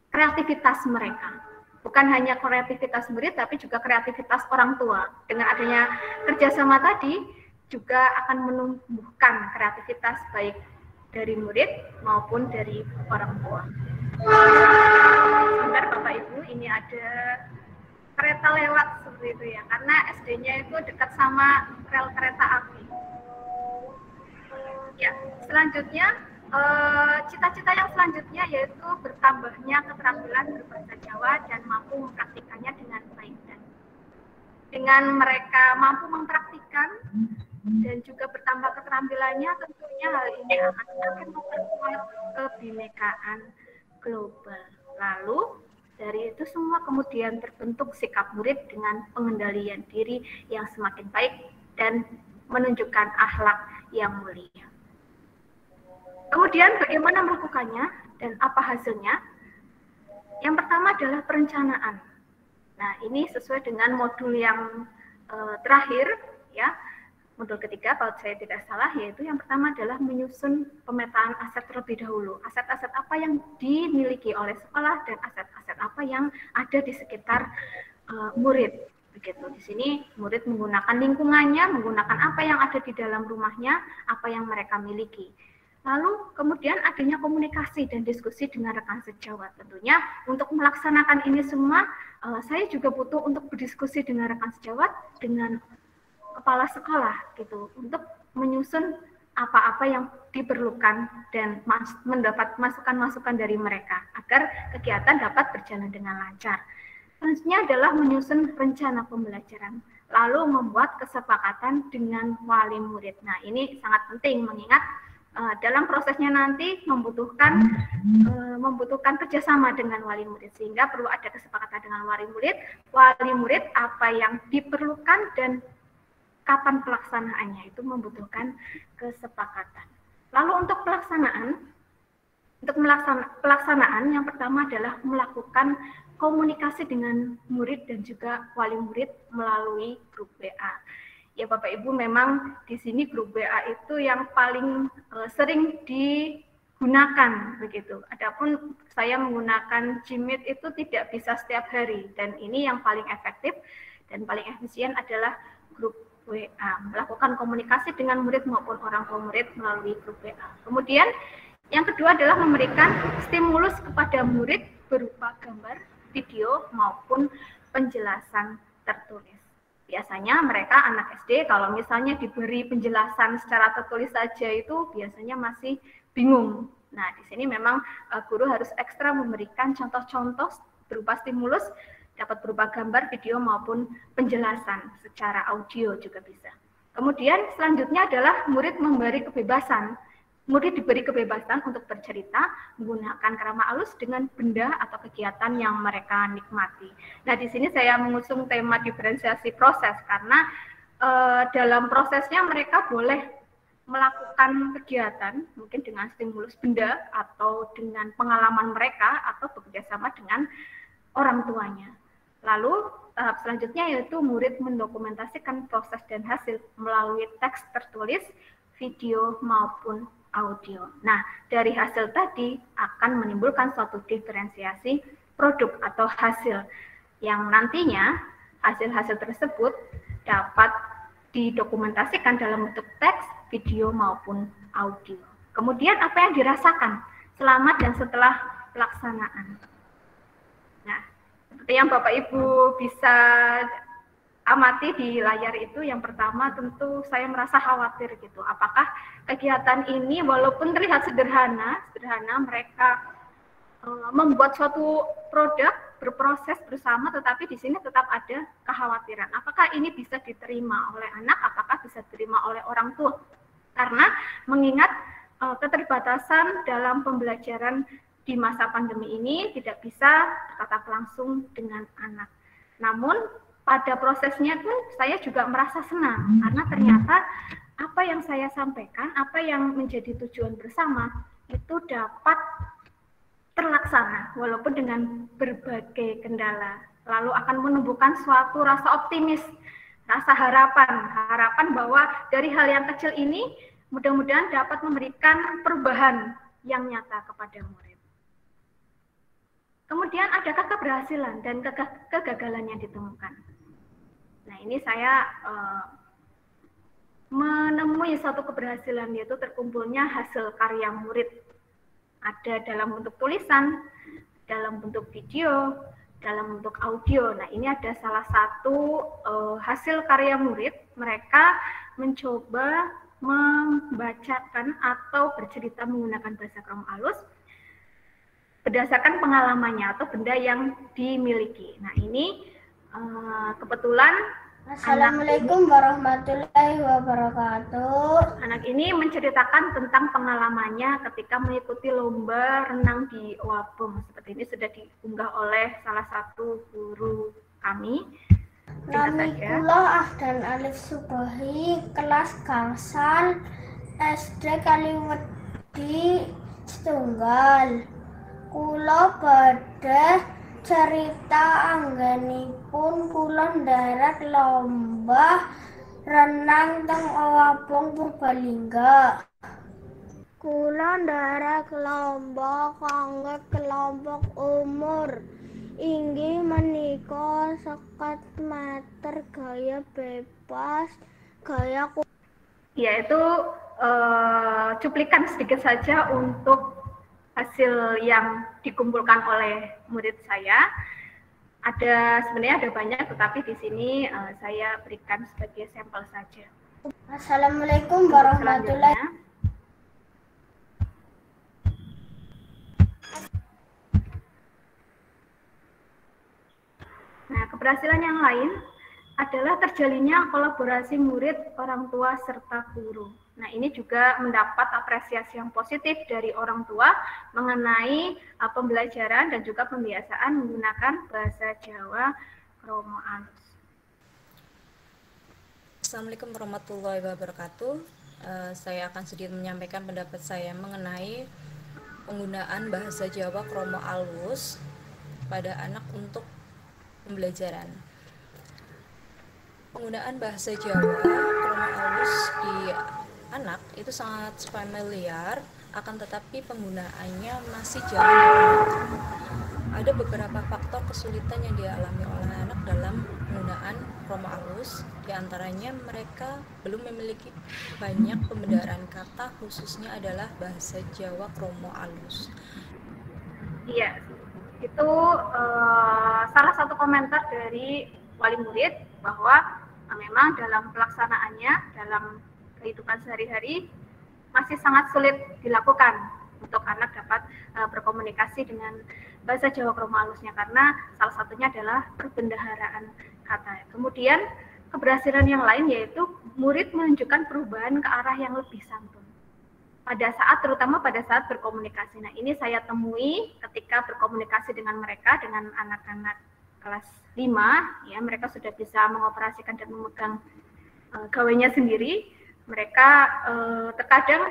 kreativitas mereka. Bukan hanya kreativitas murid, tapi juga kreativitas orang tua. Dengan adanya kerjasama tadi, juga akan menumbuhkan kreativitas baik dari murid maupun dari orang tua. Sebentar Bapak Ibu, ini ada kereta lewat seperti itu ya, karena SD-nya itu dekat sama rel kereta api. Ya, selanjutnya cita-cita yang selanjutnya yaitu bertambahnya keterampilan berbahasa Jawa dan mampu mempraktikannya dengan baik. Dan dengan mereka mampu mempraktikkan dan juga bertambah keterampilannya, tentunya hal ini akan semakin memperkuat kebinekaan global. Lalu dari itu semua kemudian terbentuk sikap murid dengan pengendalian diri yang semakin baik dan menunjukkan akhlak yang mulia. Kemudian bagaimana melakukannya dan apa hasilnya? Yang pertama adalah perencanaan. Nah, ini sesuai dengan modul yang terakhir, ya, modul ketiga kalau saya tidak salah, yaitu yang pertama adalah menyusun pemetaan aset terlebih dahulu. Aset-aset apa yang dimiliki oleh sekolah dan aset-aset apa yang ada di sekitar murid. Begitu. Di sini murid menggunakan lingkungannya, menggunakan apa yang ada di dalam rumahnya, apa yang mereka miliki. Lalu kemudian adanya komunikasi dan diskusi dengan rekan sejawat. Tentunya untuk melaksanakan ini semua, saya juga butuh untuk berdiskusi dengan rekan sejawat, dengan kepala sekolah gitu, untuk menyusun apa-apa yang diperlukan dan mendapat masukan-masukan dari mereka agar kegiatan dapat berjalan dengan lancar. Selanjutnya adalah menyusun rencana pembelajaran, lalu membuat kesepakatan dengan wali murid. Nah, ini sangat penting mengingat dalam prosesnya nanti membutuhkan kerjasama dengan wali murid, sehingga perlu ada kesepakatan dengan wali murid apa yang diperlukan dan kapan pelaksanaannya, itu membutuhkan kesepakatan. Lalu untuk pelaksanaan yang pertama adalah melakukan komunikasi dengan murid dan juga wali murid melalui grup WA. Ya Bapak Ibu, memang di sini grup WA itu yang paling sering digunakan begitu. Adapun saya menggunakan Gmeet itu tidak bisa setiap hari, dan ini yang paling efektif dan paling efisien adalah grup WA, melakukan komunikasi dengan murid maupun orang tua murid melalui grup WA. Kemudian yang kedua adalah memberikan stimulus kepada murid berupa gambar, video maupun penjelasan tertulis. Biasanya mereka anak SD kalau misalnya diberi penjelasan secara tertulis saja itu biasanya masih bingung. Nah, di sini memang guru harus ekstra memberikan contoh-contoh berupa stimulus, dapat berupa gambar, video maupun penjelasan secara audio juga bisa. Kemudian selanjutnya adalah murid diberi kebebasan untuk bercerita menggunakan kerama alus dengan benda atau kegiatan yang mereka nikmati. Nah, di sini saya mengusung tema diferensiasi proses karena dalam prosesnya mereka boleh melakukan kegiatan mungkin dengan stimulus benda atau dengan pengalaman mereka atau bekerjasama dengan orang tuanya. Lalu tahap selanjutnya yaitu murid mendokumentasikan proses dan hasil melalui teks tertulis, video maupun audio. Nah, dari hasil tadi akan menimbulkan suatu diferensiasi produk atau hasil yang nantinya hasil-hasil tersebut dapat didokumentasikan dalam bentuk teks, video maupun audio. Kemudian apa yang dirasakan selama dan setelah pelaksanaan. Nah, seperti yang Bapak Ibu bisa amati di layar itu, yang pertama tentu saya merasa khawatir gitu. Apakah kegiatan ini walaupun terlihat sederhana mereka membuat suatu produk berproses bersama, tetapi di sini tetap ada kekhawatiran. Apakah ini bisa diterima oleh anak? Apakah bisa diterima oleh orang tua? Karena mengingat keterbatasan dalam pembelajaran di masa pandemi ini tidak bisa bertatap langsung dengan anak. Namun pada prosesnya pun saya juga merasa senang karena ternyata apa yang saya sampaikan, apa yang menjadi tujuan bersama itu dapat terlaksana walaupun dengan berbagai kendala. Lalu akan menumbuhkan suatu rasa optimis, rasa harapan bahwa dari hal yang kecil ini mudah-mudahan dapat memberikan perubahan yang nyata kepada murid. Kemudian adakah keberhasilan dan kegagalan yang ditemukan? Nah, ini saya menemui satu keberhasilan, yaitu terkumpulnya hasil karya murid. Ada dalam bentuk tulisan, dalam bentuk video, dalam bentuk audio. Nah, ini ada salah satu hasil karya murid. Mereka mencoba membacakan atau bercerita menggunakan bahasa kerama alus berdasarkan pengalamannya atau benda yang dimiliki. Nah, ini kebetulan Assalamualaikum warahmatullahi wabarakatuh. Anak ini menceritakan tentang pengalamannya ketika mengikuti lomba renang di Wabong. Seperti ini sudah diunggah oleh salah satu guru kami. Nami kula Ahdan Alif Subahi, kelas gangsal SD Kaliwedi setunggal. Kula badhe cerita anggenipun kula ndherek lomba renang teng Wabong Purbalingga. Kula ndherek lomba kangge kelompok umur inggih menika 50 meter gaya bebas, gaya yaitu cuplikan sedikit saja untuk hasil yang dikumpulkan oleh murid saya. Sebenarnya ada banyak, tetapi di sini saya berikan sebagai sampel saja. Assalamualaikum warahmatullahi wabarakatuh. Nah, keberhasilan yang lain adalah terjalinnya kolaborasi murid, orang tua, serta guru. Nah, ini juga mendapat apresiasi yang positif dari orang tua mengenai pembelajaran dan juga pembiasaan menggunakan bahasa Jawa Kromo Alus. Assalamualaikum warahmatullahi wabarakatuh. Saya akan sedikit menyampaikan pendapat saya mengenai penggunaan bahasa Jawa Kromo Alus pada anak untuk pembelajaran. Penggunaan bahasa Jawa Kromo Alus di anak itu sangat familiar, akan tetapi penggunaannya masih jauh. Ada beberapa faktor kesulitan yang dialami oleh anak dalam penggunaan Kromo Alus, diantaranya mereka belum memiliki banyak pembenaran kata, khususnya adalah bahasa Jawa Kromo Alus. Iya, itu salah satu komentar dari wali murid bahwa memang dalam pelaksanaannya, dalam kehidupan sehari-hari masih sangat sulit dilakukan untuk anak dapat berkomunikasi dengan bahasa Jawa Kromo Alusnya, karena salah satunya adalah perbendaharaan kata. Kemudian keberhasilan yang lain yaitu murid menunjukkan perubahan ke arah yang lebih santun terutama pada saat berkomunikasi. Nah, ini saya temui ketika berkomunikasi dengan mereka, dengan anak-anak kelas 5, ya, mereka sudah bisa mengoperasikan dan memegang gawainya sendiri. Mereka terkadang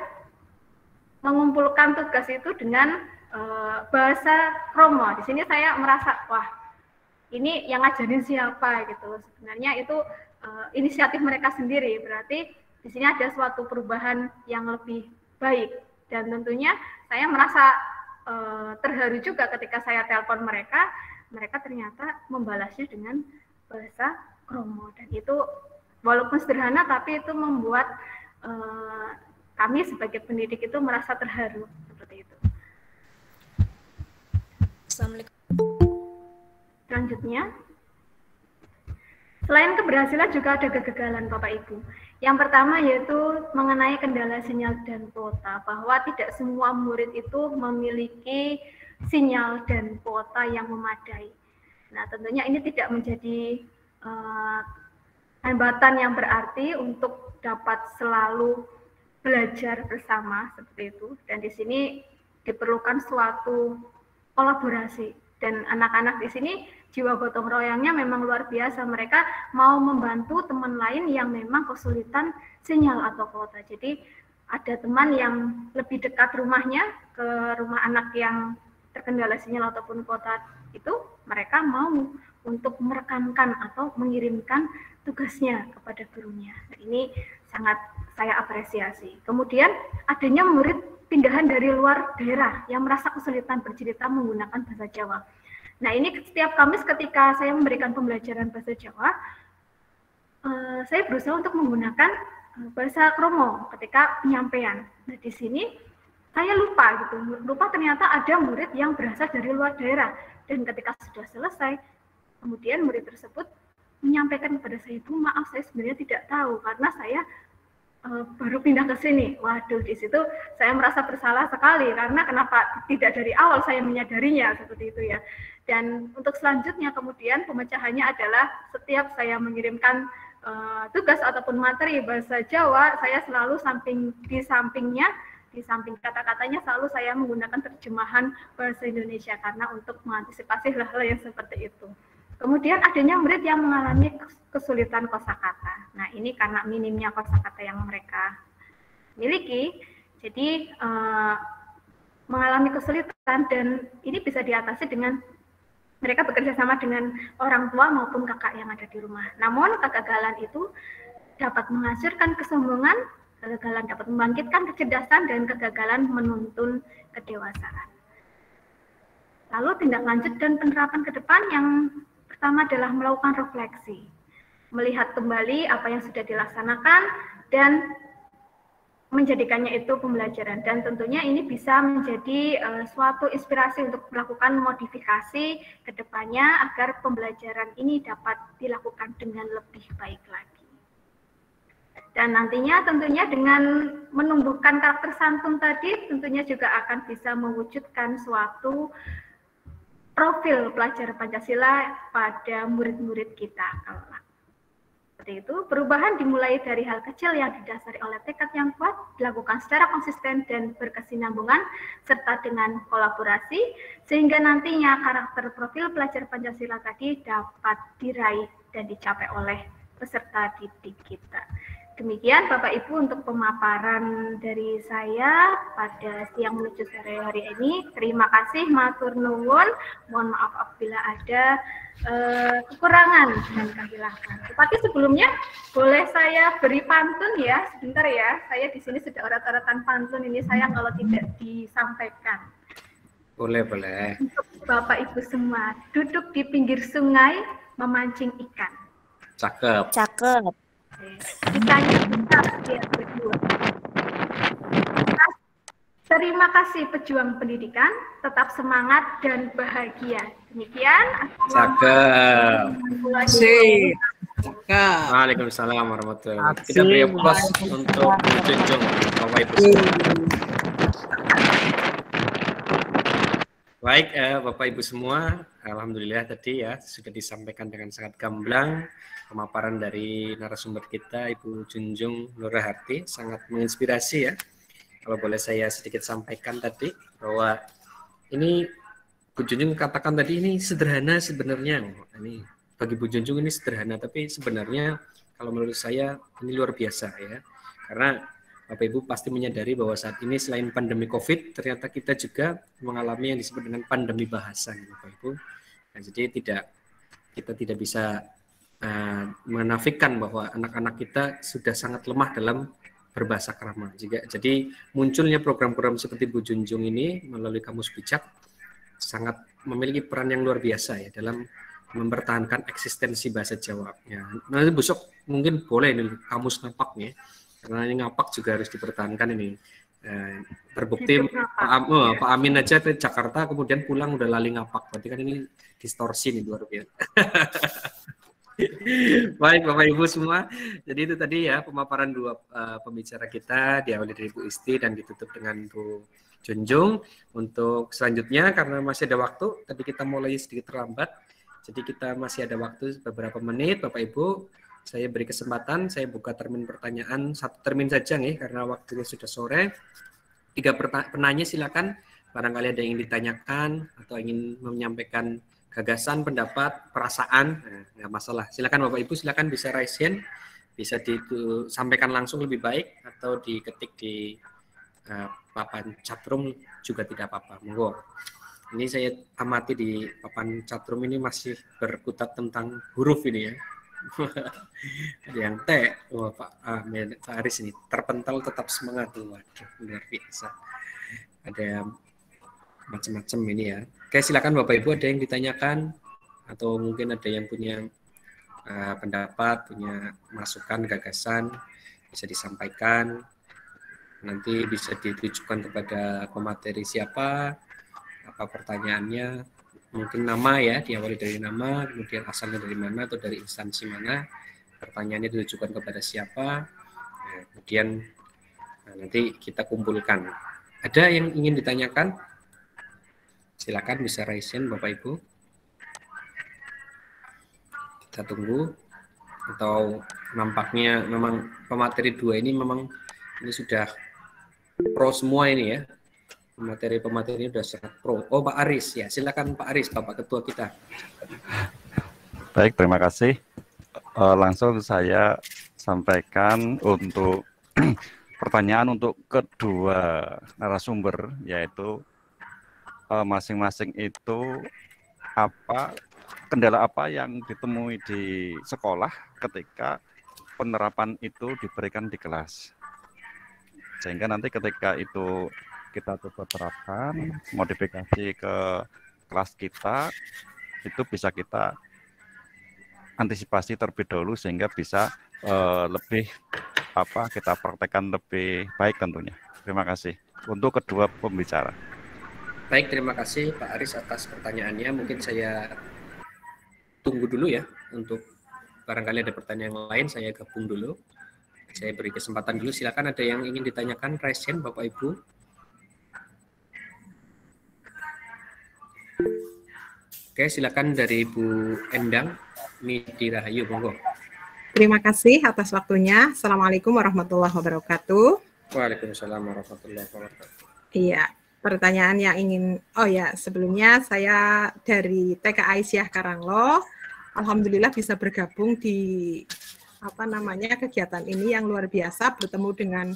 mengumpulkan tugas itu dengan bahasa Kromo. Di sini saya merasa, wah, ini yang ngajarin siapa gitu. Sebenarnya itu inisiatif mereka sendiri. Berarti di sini ada suatu perubahan yang lebih baik, dan tentunya saya merasa terharu juga ketika saya telepon mereka ternyata membalasnya dengan bahasa Kromo, dan itu walaupun sederhana tapi itu membuat kami sebagai pendidik itu merasa terharu seperti itu. Assalamualaikum. Selanjutnya, selain keberhasilan juga ada kegagalan Bapak Ibu. Yang pertama yaitu mengenai kendala sinyal dan kuota, bahwa tidak semua murid itu memiliki sinyal dan kuota yang memadai. Nah, tentunya ini tidak menjadi hambatan yang berarti untuk dapat selalu belajar bersama seperti itu. Dan di sini diperlukan suatu kolaborasi, dan anak-anak di sini jiwa gotong royongnya memang luar biasa. Mereka mau membantu teman lain yang memang kesulitan sinyal atau kuota. Jadi ada teman yang lebih dekat rumahnya ke rumah anak yang terkendala sinyal ataupun kuota itu, mereka mau untuk merekamkan atau mengirimkan tugasnya kepada gurunya. Nah, ini sangat saya apresiasi. Kemudian adanya murid pindahan dari luar daerah yang merasa kesulitan bercerita menggunakan bahasa Jawa. Nah, ini setiap Kamis ketika saya memberikan pembelajaran bahasa Jawa, saya berusaha untuk menggunakan bahasa Kromo ketika penyampaian. Nah, di sini saya lupa ternyata ada murid yang berasal dari luar daerah, dan ketika sudah selesai, kemudian murid tersebut menyampaikan kepada saya, "Bu, maaf, saya sebenarnya tidak tahu karena saya baru pindah ke sini." Waduh, di situ saya merasa bersalah sekali, karena kenapa tidak dari awal saya menyadarinya seperti itu ya. Dan untuk selanjutnya kemudian pemecahannya adalah setiap saya mengirimkan tugas ataupun materi bahasa Jawa, saya selalu di samping kata-katanya selalu saya menggunakan terjemahan bahasa Indonesia, karena untuk mengantisipasi hal-hal yang seperti itu. Kemudian adanya murid yang mengalami kesulitan kosakata. Nah, ini karena minimnya kosakata yang mereka miliki, jadi mengalami kesulitan, dan ini bisa diatasi dengan mereka bekerja sama dengan orang tua maupun kakak yang ada di rumah. Namun kegagalan itu dapat menghasilkan kesombongan, kegagalan dapat membangkitkan kecerdasan, dan kegagalan menuntun kedewasaan. Lalu tindak lanjut dan penerapan ke depan yang pertama adalah melakukan refleksi, melihat kembali apa yang sudah dilaksanakan, dan menjadikannya itu pembelajaran, dan tentunya ini bisa menjadi suatu inspirasi untuk melakukan modifikasi ke depannya agar pembelajaran ini dapat dilakukan dengan lebih baik lagi. Dan nantinya tentunya dengan menumbuhkan karakter santun tadi tentunya juga akan bisa mewujudkan suatu profil pelajar Pancasila pada murid-murid kita kelak. Seperti itu, perubahan dimulai dari hal kecil yang didasari oleh tekad yang kuat, dilakukan secara konsisten dan berkesinambungan, serta dengan kolaborasi, sehingga nantinya karakter profil pelajar Pancasila tadi dapat diraih dan dicapai oleh peserta didik kita. Demikian Bapak Ibu untuk pemaparan dari saya pada siang menuju sore hari ini. Terima kasih, matur nuwun. Mohon maaf apabila ada kekurangan dan kehilangan. Tetapi sebelumnya boleh saya beri pantun ya, sebentar ya. Saya di sini sudah orat-oratan pantun ini, sayang kalau tidak disampaikan. Boleh, boleh. Untuk Bapak Ibu semua, duduk di pinggir sungai memancing ikan. Cakep. Cakep. Ikannya besar, dia berdua. Terima kasih pejuang pendidikan, tetap semangat dan bahagia. Demikian. Cakep. Cakep. Waalaikumsalam warahmatullahi wabarakatuh. Kita beri aplaus untuk Junjung Bapak Ibu. Baik, Bapak Ibu semua, alhamdulillah tadi ya sudah disampaikan dengan sangat gamblang pemaparan dari narasumber kita Ibu Junjung Nurharti, sangat menginspirasi ya. Kalau boleh saya sedikit sampaikan tadi bahwa ini Bu Junjung katakan tadi ini sederhana sebenarnya. Ini bagi Bu Junjung ini sederhana, tapi sebenarnya kalau menurut saya ini luar biasa ya. Karena Bapak Ibu pasti menyadari bahwa saat ini selain pandemi COVID, ternyata kita juga mengalami yang disebut dengan pandemi bahasa, Bapak Ibu. Nah, jadi kita tidak bisa menafikan bahwa anak-anak kita sudah sangat lemah dalam berbahasa krama. Jadi munculnya program-program seperti Bu Junjung ini melalui Kamus Bijak sangat memiliki peran yang luar biasa ya dalam mempertahankan eksistensi bahasa Jawa. Ya, nanti besok mungkin boleh ini kamus napaknya, karena ini ngapak juga harus dipertahankan ini. Terbukti Pak Amin aja ke Jakarta kemudian pulang udah lali ngapak, berarti kan ini distorsi nih luar biasa. Baik Bapak Ibu semua, jadi itu tadi ya pemaparan dua pembicara kita, diawali dari Bu Isti dan ditutup dengan Bu Junjung. Untuk selanjutnya karena masih ada waktu, tadi kita mulai sedikit terlambat, jadi kita masih ada waktu beberapa menit. Bapak Ibu, saya beri kesempatan, saya buka termin pertanyaan, satu termin saja nih karena waktunya sudah sore. 3 penanya silakan, barangkali ada yang ditanyakan atau ingin menyampaikan gagasan, pendapat, perasaan, nggak masalah. Silakan Bapak Ibu, silakan bisa raise hand, bisa disampaikan langsung lebih baik atau diketik di papan chatroom juga tidak apa-apa. Monggo. Ini saya amati di papan chatroom ini masih berkutat tentang huruf ini ya. Ada yang T, wah Pak Aris ini terpental tetap semangat, waduh luar biasa. Ada yang macam-macam ini ya. Oke, silakan Bapak Ibu, ada yang ditanyakan atau mungkin ada yang punya pendapat, punya masukan, gagasan, bisa disampaikan. Nanti bisa ditujukan kepada pemateri siapa, apa pertanyaannya, mungkin nama ya, diawali dari nama, kemudian asalnya dari mana atau dari instansi mana, pertanyaannya ditujukan kepada siapa, kemudian nanti kita kumpulkan. Ada yang ingin ditanyakan? Silakan bisa raise hand Bapak Ibu. Kita tunggu. Atau nampaknya memang pemateri 2 ini memang ini sudah pro semua ini ya. Pemateri ini sudah sangat pro. Oh Pak Aris ya, silakan Pak Aris, Bapak Ketua kita. Baik, terima kasih. Langsung saya sampaikan untuk pertanyaan untuk kedua narasumber, yaitu masing-masing itu kendala apa yang ditemui di sekolah ketika penerapan itu diberikan di kelas, sehingga nanti ketika itu kita coba terapkan modifikasi ke kelas kita, itu bisa kita antisipasi terlebih dahulu sehingga bisa lebih kita praktekkan lebih baik tentunya. Terima kasih untuk kedua pembicara. Baik, terima kasih Pak Aris atas pertanyaannya. Mungkin saya tunggu dulu ya, untuk barangkali ada pertanyaan yang lain, saya gabung dulu. Saya beri kesempatan dulu, silakan ada yang ingin ditanyakan, raise hand Bapak Ibu. Oke, silakan dari Bu Endang Midi Rahayu, monggo. Terima kasih atas waktunya. Assalamualaikum warahmatullahi wabarakatuh. Waalaikumsalam warahmatullahi wabarakatuh. Iya, pertanyaan yang ingin, sebelumnya saya dari TK Aisyah Karanglo, alhamdulillah bisa bergabung di kegiatan ini yang luar biasa, bertemu dengan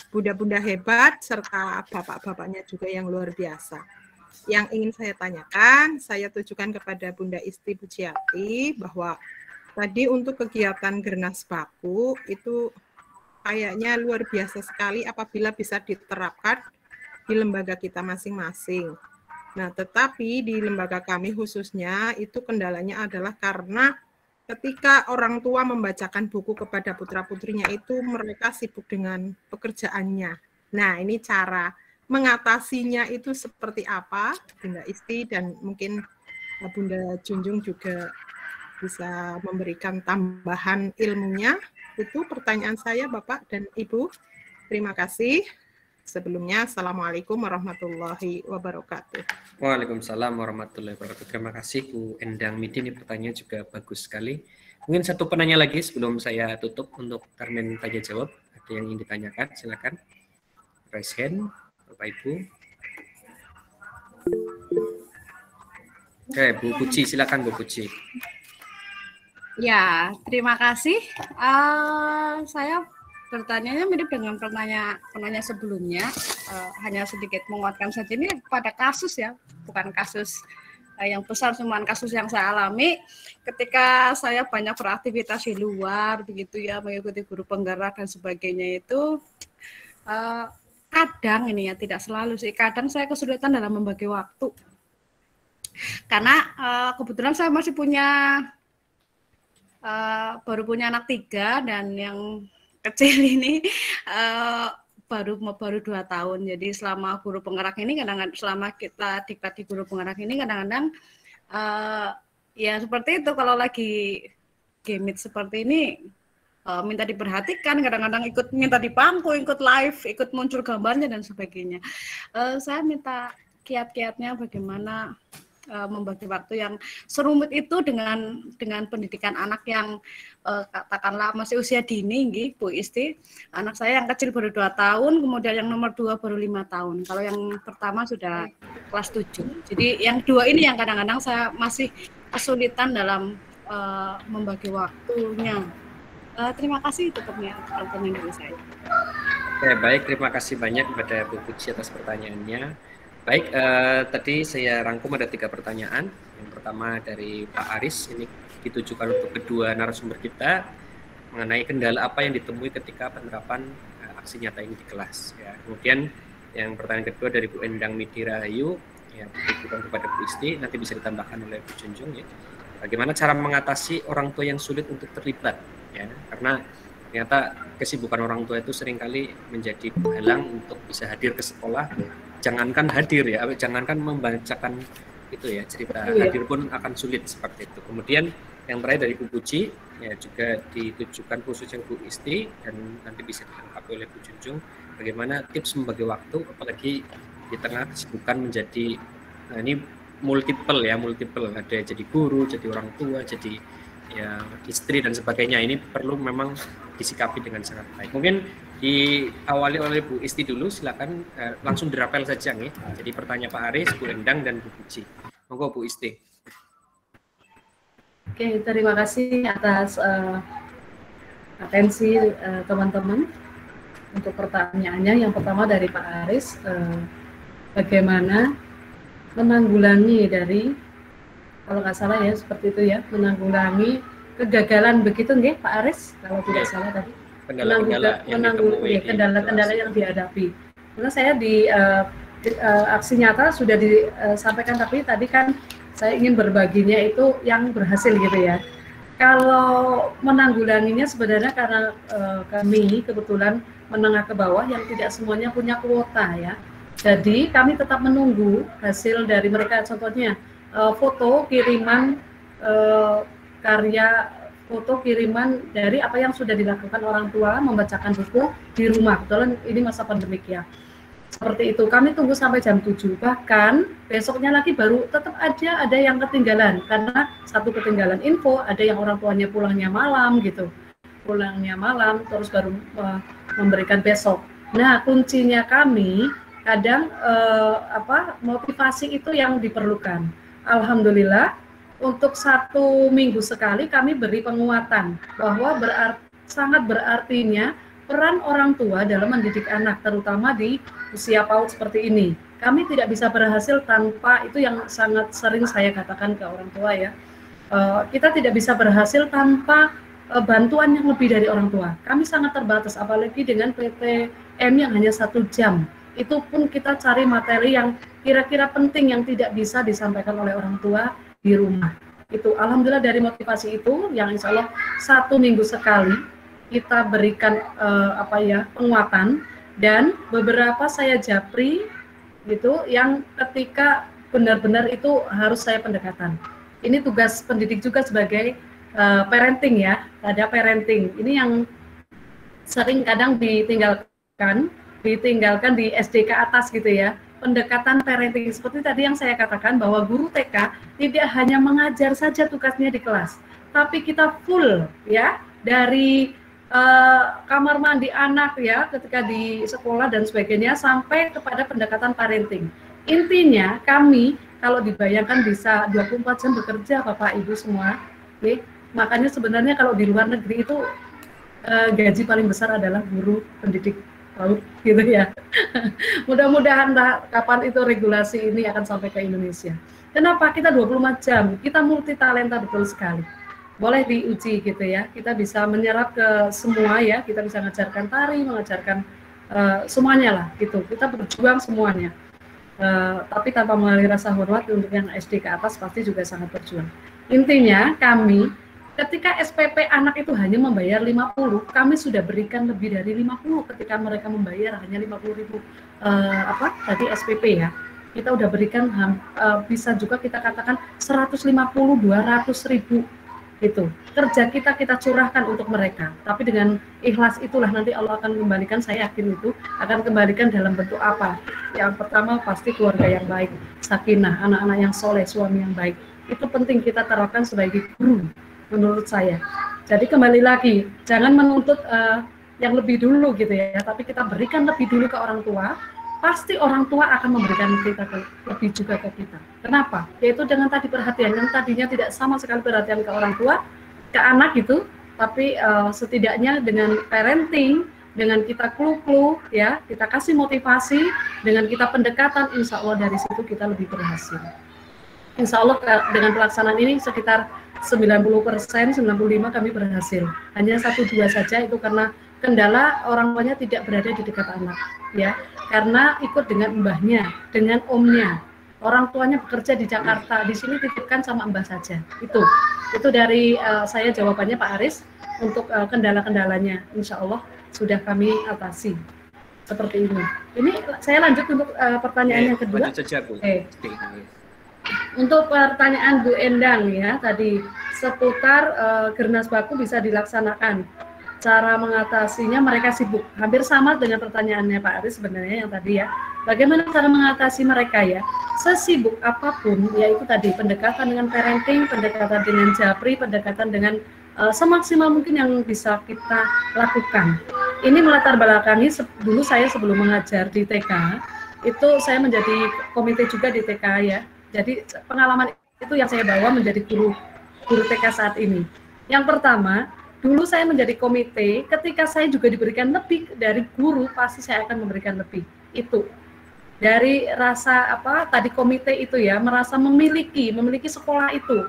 bunda-bunda hebat serta bapak-bapaknya juga yang luar biasa. Yang ingin saya tanyakan, saya tujukan kepada Bunda Isti Pujiati bahwa tadi untuk kegiatan Gernas Baku itu kayaknya luar biasa sekali apabila bisa diterapkan di lembaga kita masing-masing. Nah, tetapi di lembaga kami khususnya itu kendalanya adalah karena ketika orang tua membacakan buku kepada putra-putrinya itu mereka sibuk dengan pekerjaannya. Nah, ini cara mengatasinya itu seperti apa, Bunda Isti, dan mungkin Bunda Junjung juga bisa memberikan tambahan ilmunya. Itu pertanyaan saya, Bapak dan Ibu. Terima kasih. Sebelumnya, Assalamualaikum warahmatullahi wabarakatuh. Waalaikumsalam warahmatullahi wabarakatuh. Terima kasih Bu Endang Midi, ini pertanyaan juga bagus sekali. Mungkin satu penanya lagi sebelum saya tutup untuk termin tanya jawab. Ada yang ingin ditanyakan, silakan. Raise hand, Bapak Ibu. Oke, Bu Puji, silakan Bu Puji. Ya, terima kasih. Saya pertanyaannya mirip dengan penanya sebelumnya, hanya sedikit menguatkan saja. Ini pada kasus ya, bukan kasus yang besar, cuma kasus yang saya alami ketika saya banyak beraktivitas di luar, begitu ya, mengikuti guru penggerak dan sebagainya itu. Kadang ini ya, tidak selalu sih, kadang saya kesulitan dalam membagi waktu. Karena kebetulan saya masih baru punya anak 3 dan yang kecil ini baru 2 tahun. Jadi selama guru penggerak ini kadang-kadang, selama kita diklat di guru penggerak ini kadang-kadang ya seperti itu, kalau lagi gamit seperti ini minta diperhatikan, kadang-kadang ikut minta dipangku, ikut live, ikut muncul gambarnya dan sebagainya. Saya minta kiat-kiatnya bagaimana membagi waktu yang serumit itu dengan pendidikan anak yang katakanlah masih usia dini, Bu Isti. Anak saya yang kecil baru 2 tahun, kemudian yang nomor 2 baru 5 tahun. Kalau yang pertama sudah kelas 7. Jadi yang 2 ini yang kadang-kadang saya masih kesulitan dalam membagi waktunya. Terima kasih, tutupnya pertanyaan dari saya. Oke, baik, terima kasih banyak kepada Bu Puji atas pertanyaannya. Baik, tadi saya rangkum ada 3 pertanyaan. Yang pertama dari Pak Aris, ini ditujukan untuk kedua narasumber kita mengenai kendala apa yang ditemui ketika penerapan aksi nyata ini di kelas. Ya. Kemudian yang pertanyaan kedua dari Bu Endang Midi Rahayu, ya, ditujukan kepada Bu Isti, nanti bisa ditambahkan oleh Bu Junjung. Ya. Bagaimana cara mengatasi orang tua yang sulit untuk terlibat? Ya, karena ternyata kesibukan orang tua itu seringkali menjadi penghalang untuk bisa hadir ke sekolah. Jangankan hadir ya, jangankan membacakan itu ya, cerita hadir pun akan sulit seperti itu. Kemudian yang terakhir dari Bu Puji, ya juga ditujukan khususnya Bu Isti dan nanti bisa dilengkapi oleh Bu Junjung. Bagaimana tips membagi waktu, apalagi di tengah kesibukan menjadi, nah ini multiple, ada jadi guru, jadi orang tua, jadi ya istri dan sebagainya. Ini perlu memang disikapi dengan sangat baik. Mungkin diawali oleh Bu Isti dulu, silakan langsung dirapel saja nih. Jadi pertanyaan Pak Aris, Bu Endang dan Bu Puji. Monggo Bu Isti. Oke, terima kasih atas atensi teman-teman untuk pertanyaannya. Yang pertama dari Pak Aris, bagaimana menanggulangi dari, kalau nggak salah ya seperti itu ya, menanggulangi kegagalan begitu nggih Pak Aris, kalau tidak salah tadi. Kendala-kendala yang dihadapi. Karena saya di aksi nyata sudah disampaikan, tapi tadi kan saya ingin berbaginya itu yang berhasil gitu ya. Kalau menanggulanginya sebenarnya karena kami kebetulan menengah ke bawah yang tidak semuanya punya kuota ya. Jadi kami tetap menunggu hasil dari mereka, contohnya foto kiriman karya, foto kiriman dari apa yang sudah dilakukan orang tua membacakan buku di rumah. Kebetulan ini masa pandemik ya. Seperti itu, kami tunggu sampai jam 7, bahkan besoknya lagi baru tetap ada yang ketinggalan, karena satu ketinggalan info, ada yang orang tuanya pulangnya malam gitu, terus baru memberikan besok. Nah, kuncinya kami kadang motivasi itu yang diperlukan. Alhamdulillah, untuk 1 minggu sekali kami beri penguatan, bahwa sangat berartinya peran orang tua dalam mendidik anak, terutama di usia PAUD seperti ini. Kami tidak bisa berhasil tanpa, itu yang sangat sering saya katakan ke orang tua ya, kita tidak bisa berhasil tanpa bantuan yang lebih dari orang tua. Kami sangat terbatas, apalagi dengan PTM yang hanya 1 jam. Itu pun kita cari materi yang kira-kira penting yang tidak bisa disampaikan oleh orang tua di rumah. Itu alhamdulillah dari motivasi itu yang insya Allah 1 minggu sekali kita berikan penguatan, dan beberapa saya japri gitu yang ketika benar-benar itu harus saya pendekatan. Ini tugas pendidik juga sebagai parenting ya, ada parenting. Ini yang sering kadang ditinggalkan di SD ke atas gitu ya. Pendekatan parenting seperti tadi yang saya katakan, bahwa guru TK tidak hanya mengajar saja tugasnya di kelas, tapi kita full ya, dari kamar mandi anak ya ketika di sekolah dan sebagainya, sampai kepada pendekatan parenting. Intinya kami kalau dibayangkan bisa 24 jam bekerja Bapak Ibu semua nih. Makanya sebenarnya kalau di luar negeri itu gaji paling besar adalah guru pendidik PAUD gitu ya. Mudah-mudahan kapan itu regulasi ini akan sampai ke Indonesia. Kenapa? Kita 24 jam, kita multi talenta betul sekali. Boleh diuji gitu ya, kita bisa menyerap ke semua ya, kita bisa mengajarkan tari, mengajarkan semuanya lah gitu, kita berjuang semuanya. Tapi tanpa mengalami rasa hormat untuk yang SD ke atas pasti juga sangat berjuang. Intinya kami ketika SPP anak itu hanya membayar 50, kami sudah berikan lebih dari 50 ketika mereka membayar hanya 50.000 tadi SPP ya. Kita udah berikan bisa juga kita katakan 150, 200.000 itu. Kerja kita curahkan untuk mereka. Tapi dengan ikhlas itulah nanti Allah akan kembalikan, saya yakin itu akan kembalikan dalam bentuk apa? Yang pertama pasti keluarga yang baik, sakinah, anak-anak yang soleh, suami yang baik. Itu penting kita terapkan sebagai guru menurut saya. Jadi kembali lagi, jangan menuntut yang lebih dulu gitu ya, tapi kita berikan lebih dulu ke orang tua. Pasti orang tua akan memberikan kita lebih juga ke kita. Kenapa? Yaitu dengan tadi perhatian yang tadinya tidak sama sekali perhatian ke orang tua, ke anak gitu, tapi setidaknya dengan parenting, dengan kita clue ya, kita kasih motivasi, dengan kita pendekatan, insya Allah dari situ kita lebih berhasil. Insya Allah dengan pelaksanaan ini sekitar 90%, 95% kami berhasil. Hanya 1-2 saja itu karena kendala orang tuanya tidak berada di dekat anak ya, karena ikut dengan mbahnya, dengan omnya. Orang tuanya bekerja di Jakarta, di sini titipkan sama mbah saja. Itu dari saya jawabannya Pak Aris. Untuk kendala-kendalanya insya Allah sudah kami atasi seperti ini. Ini saya lanjut untuk pertanyaan yang kedua. Untuk pertanyaan Bu Endang ya tadi seputar Gernas Baku bisa dilaksanakan. Cara mengatasinya, mereka sibuk. Hampir sama dengan pertanyaannya Pak Aris sebenarnya yang tadi ya. Bagaimana cara mengatasi mereka ya? Sesibuk apapun, yaitu tadi pendekatan dengan parenting, pendekatan dengan japri, pendekatan dengan semaksimal mungkin yang bisa kita lakukan. Ini melatar belakangi dulu saya sebelum mengajar di TK, itu saya menjadi komite juga di TK ya. Jadi pengalaman itu yang saya bawa menjadi guru TK saat ini. Yang pertama, dulu saya menjadi komite, ketika saya juga diberikan lebih dari guru, pasti saya akan memberikan lebih. Itu dari rasa tadi komite itu ya, merasa memiliki sekolah itu,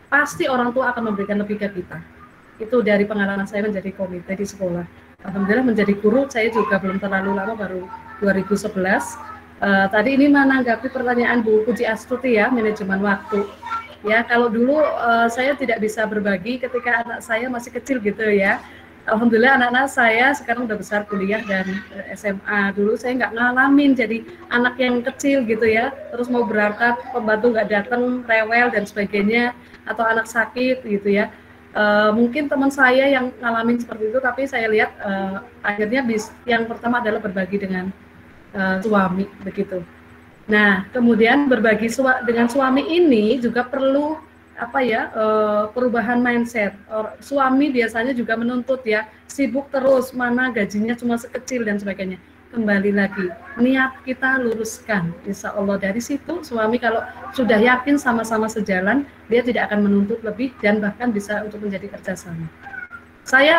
pasti orang tua akan memberikan lebih ke kita. Itu dari pengalaman saya menjadi komite di sekolah. Alhamdulillah menjadi guru saya juga belum terlalu lama, baru 2011. Tadi ini menanggapi pertanyaan Bu Puji Astuti ya, manajemen waktu. Ya, kalau dulu saya tidak bisa berbagi ketika anak saya masih kecil gitu ya. Alhamdulillah anak-anak saya sekarang udah besar kuliah dan SMA. Dulu saya nggak ngalamin jadi anak yang kecil gitu ya, terus mau berangkat pembantu nggak datang, rewel dan sebagainya, atau anak sakit gitu ya. Mungkin teman saya yang ngalamin seperti itu, tapi saya lihat akhirnya yang pertama adalah berbagi dengan suami begitu. Nah, kemudian berbagi dengan suami ini juga perlu perubahan mindset. Suami biasanya juga menuntut ya, sibuk terus, mana gajinya cuma sekecil dan sebagainya. Kembali lagi, niat kita luruskan, insya Allah dari situ suami kalau sudah yakin sama-sama sejalan, dia tidak akan menuntut lebih dan bahkan bisa untuk menjadi kerjasama. Saya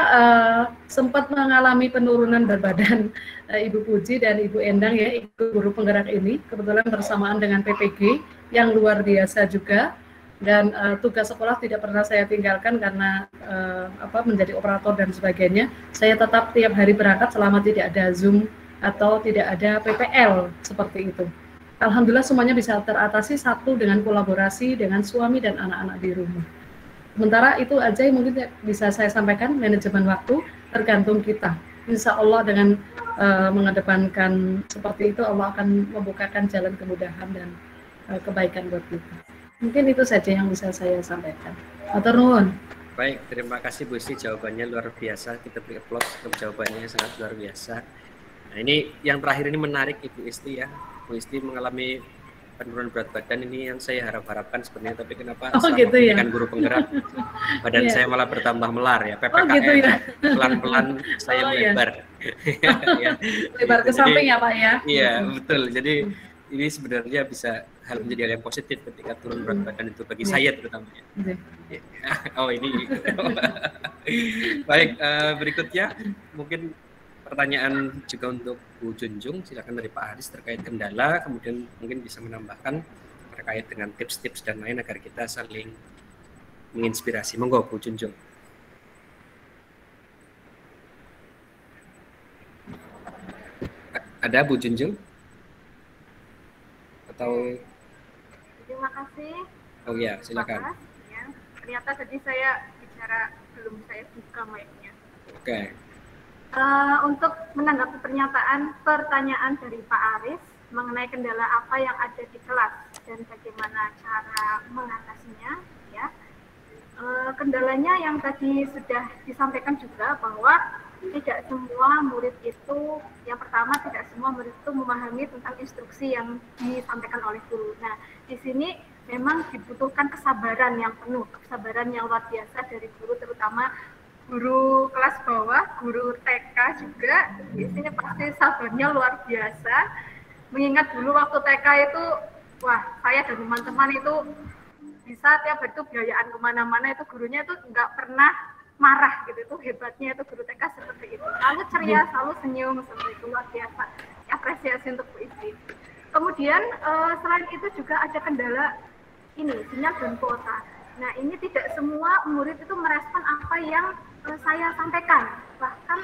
sempat mengalami penurunan berat badan Ibu Puji dan Ibu Endang ya, Ibu guru penggerak ini, kebetulan bersamaan dengan PPG yang luar biasa juga. Dan tugas sekolah tidak pernah saya tinggalkan karena menjadi operator dan sebagainya. Saya tetap tiap hari berangkat selama tidak ada Zoom atau tidak ada PPL seperti itu. Alhamdulillah semuanya bisa teratasi satu dengan kolaborasi dengan suami dan anak-anak di rumah. Sementara itu aja yang mungkin bisa saya sampaikan, manajemen waktu tergantung kita. Insya Allah dengan mengedepankan seperti itu Allah akan membukakan jalan kemudahan dan kebaikan buat kita. Mungkin itu saja yang bisa saya sampaikan. Matur nuwun. Baik, terima kasih Bu Isti, jawabannya luar biasa. Kita beri aplaus untuk jawabannya, sangat luar biasa. Nah, ini yang terakhir ini menarik Ibu Isti ya. Bu Isti mengalami penurunan berat badan, ini yang saya harapkan sebenarnya, tapi kenapa selama gitu ya? guru penggerak badan saya malah bertambah melar ya. PPKM gitu ya? Pelan-pelan saya melebar. Ya. Lebar ke samping ya Pak ya? Iya, betul. Jadi ini sebenarnya bisa menjadi hal yang positif ketika turun berat badan itu bagi saya terutama. Oh ini. Baik, berikutnya mungkin pertanyaan juga untuk Bu Junjung, silakan dari Pak Haris terkait kendala, kemudian mungkin bisa menambahkan terkait dengan tips-tips dan lain agar kita saling menginspirasi. Monggo Bu Junjung. Ada Bu Junjung? Atau terima kasih. Oh ya, silakan. Ya, ternyata tadi saya bicara belum saya buka mic-nya. Oke. Untuk menanggapi pertanyaan dari Pak Aris mengenai kendala apa yang ada di kelas dan bagaimana cara mengatasinya, ya. Kendalanya yang tadi sudah disampaikan juga bahwa tidak semua murid itu, yang pertama tidak semua murid itu memahami tentang instruksi yang disampaikan oleh guru. Nah, di sini memang dibutuhkan kesabaran yang penuh, kesabaran yang luar biasa dari guru, terutama guru kelas bawah, guru TK juga, biasanya pasti sabarnya luar biasa. Mengingat dulu waktu TK itu, wah saya dan teman-teman itu bisa tiap hari itu biayaan kemana-mana, itu gurunya itu nggak pernah marah gitu, itu hebatnya itu guru TK seperti itu, selalu ceria, selalu senyum, seperti itu, luar biasa. Apresiasi untuk Bu Isti. Kemudian selain itu juga ada kendala ini, sinyal dan kuota. Nah, ini tidak semua murid itu merespon apa yang saya sampaikan, bahkan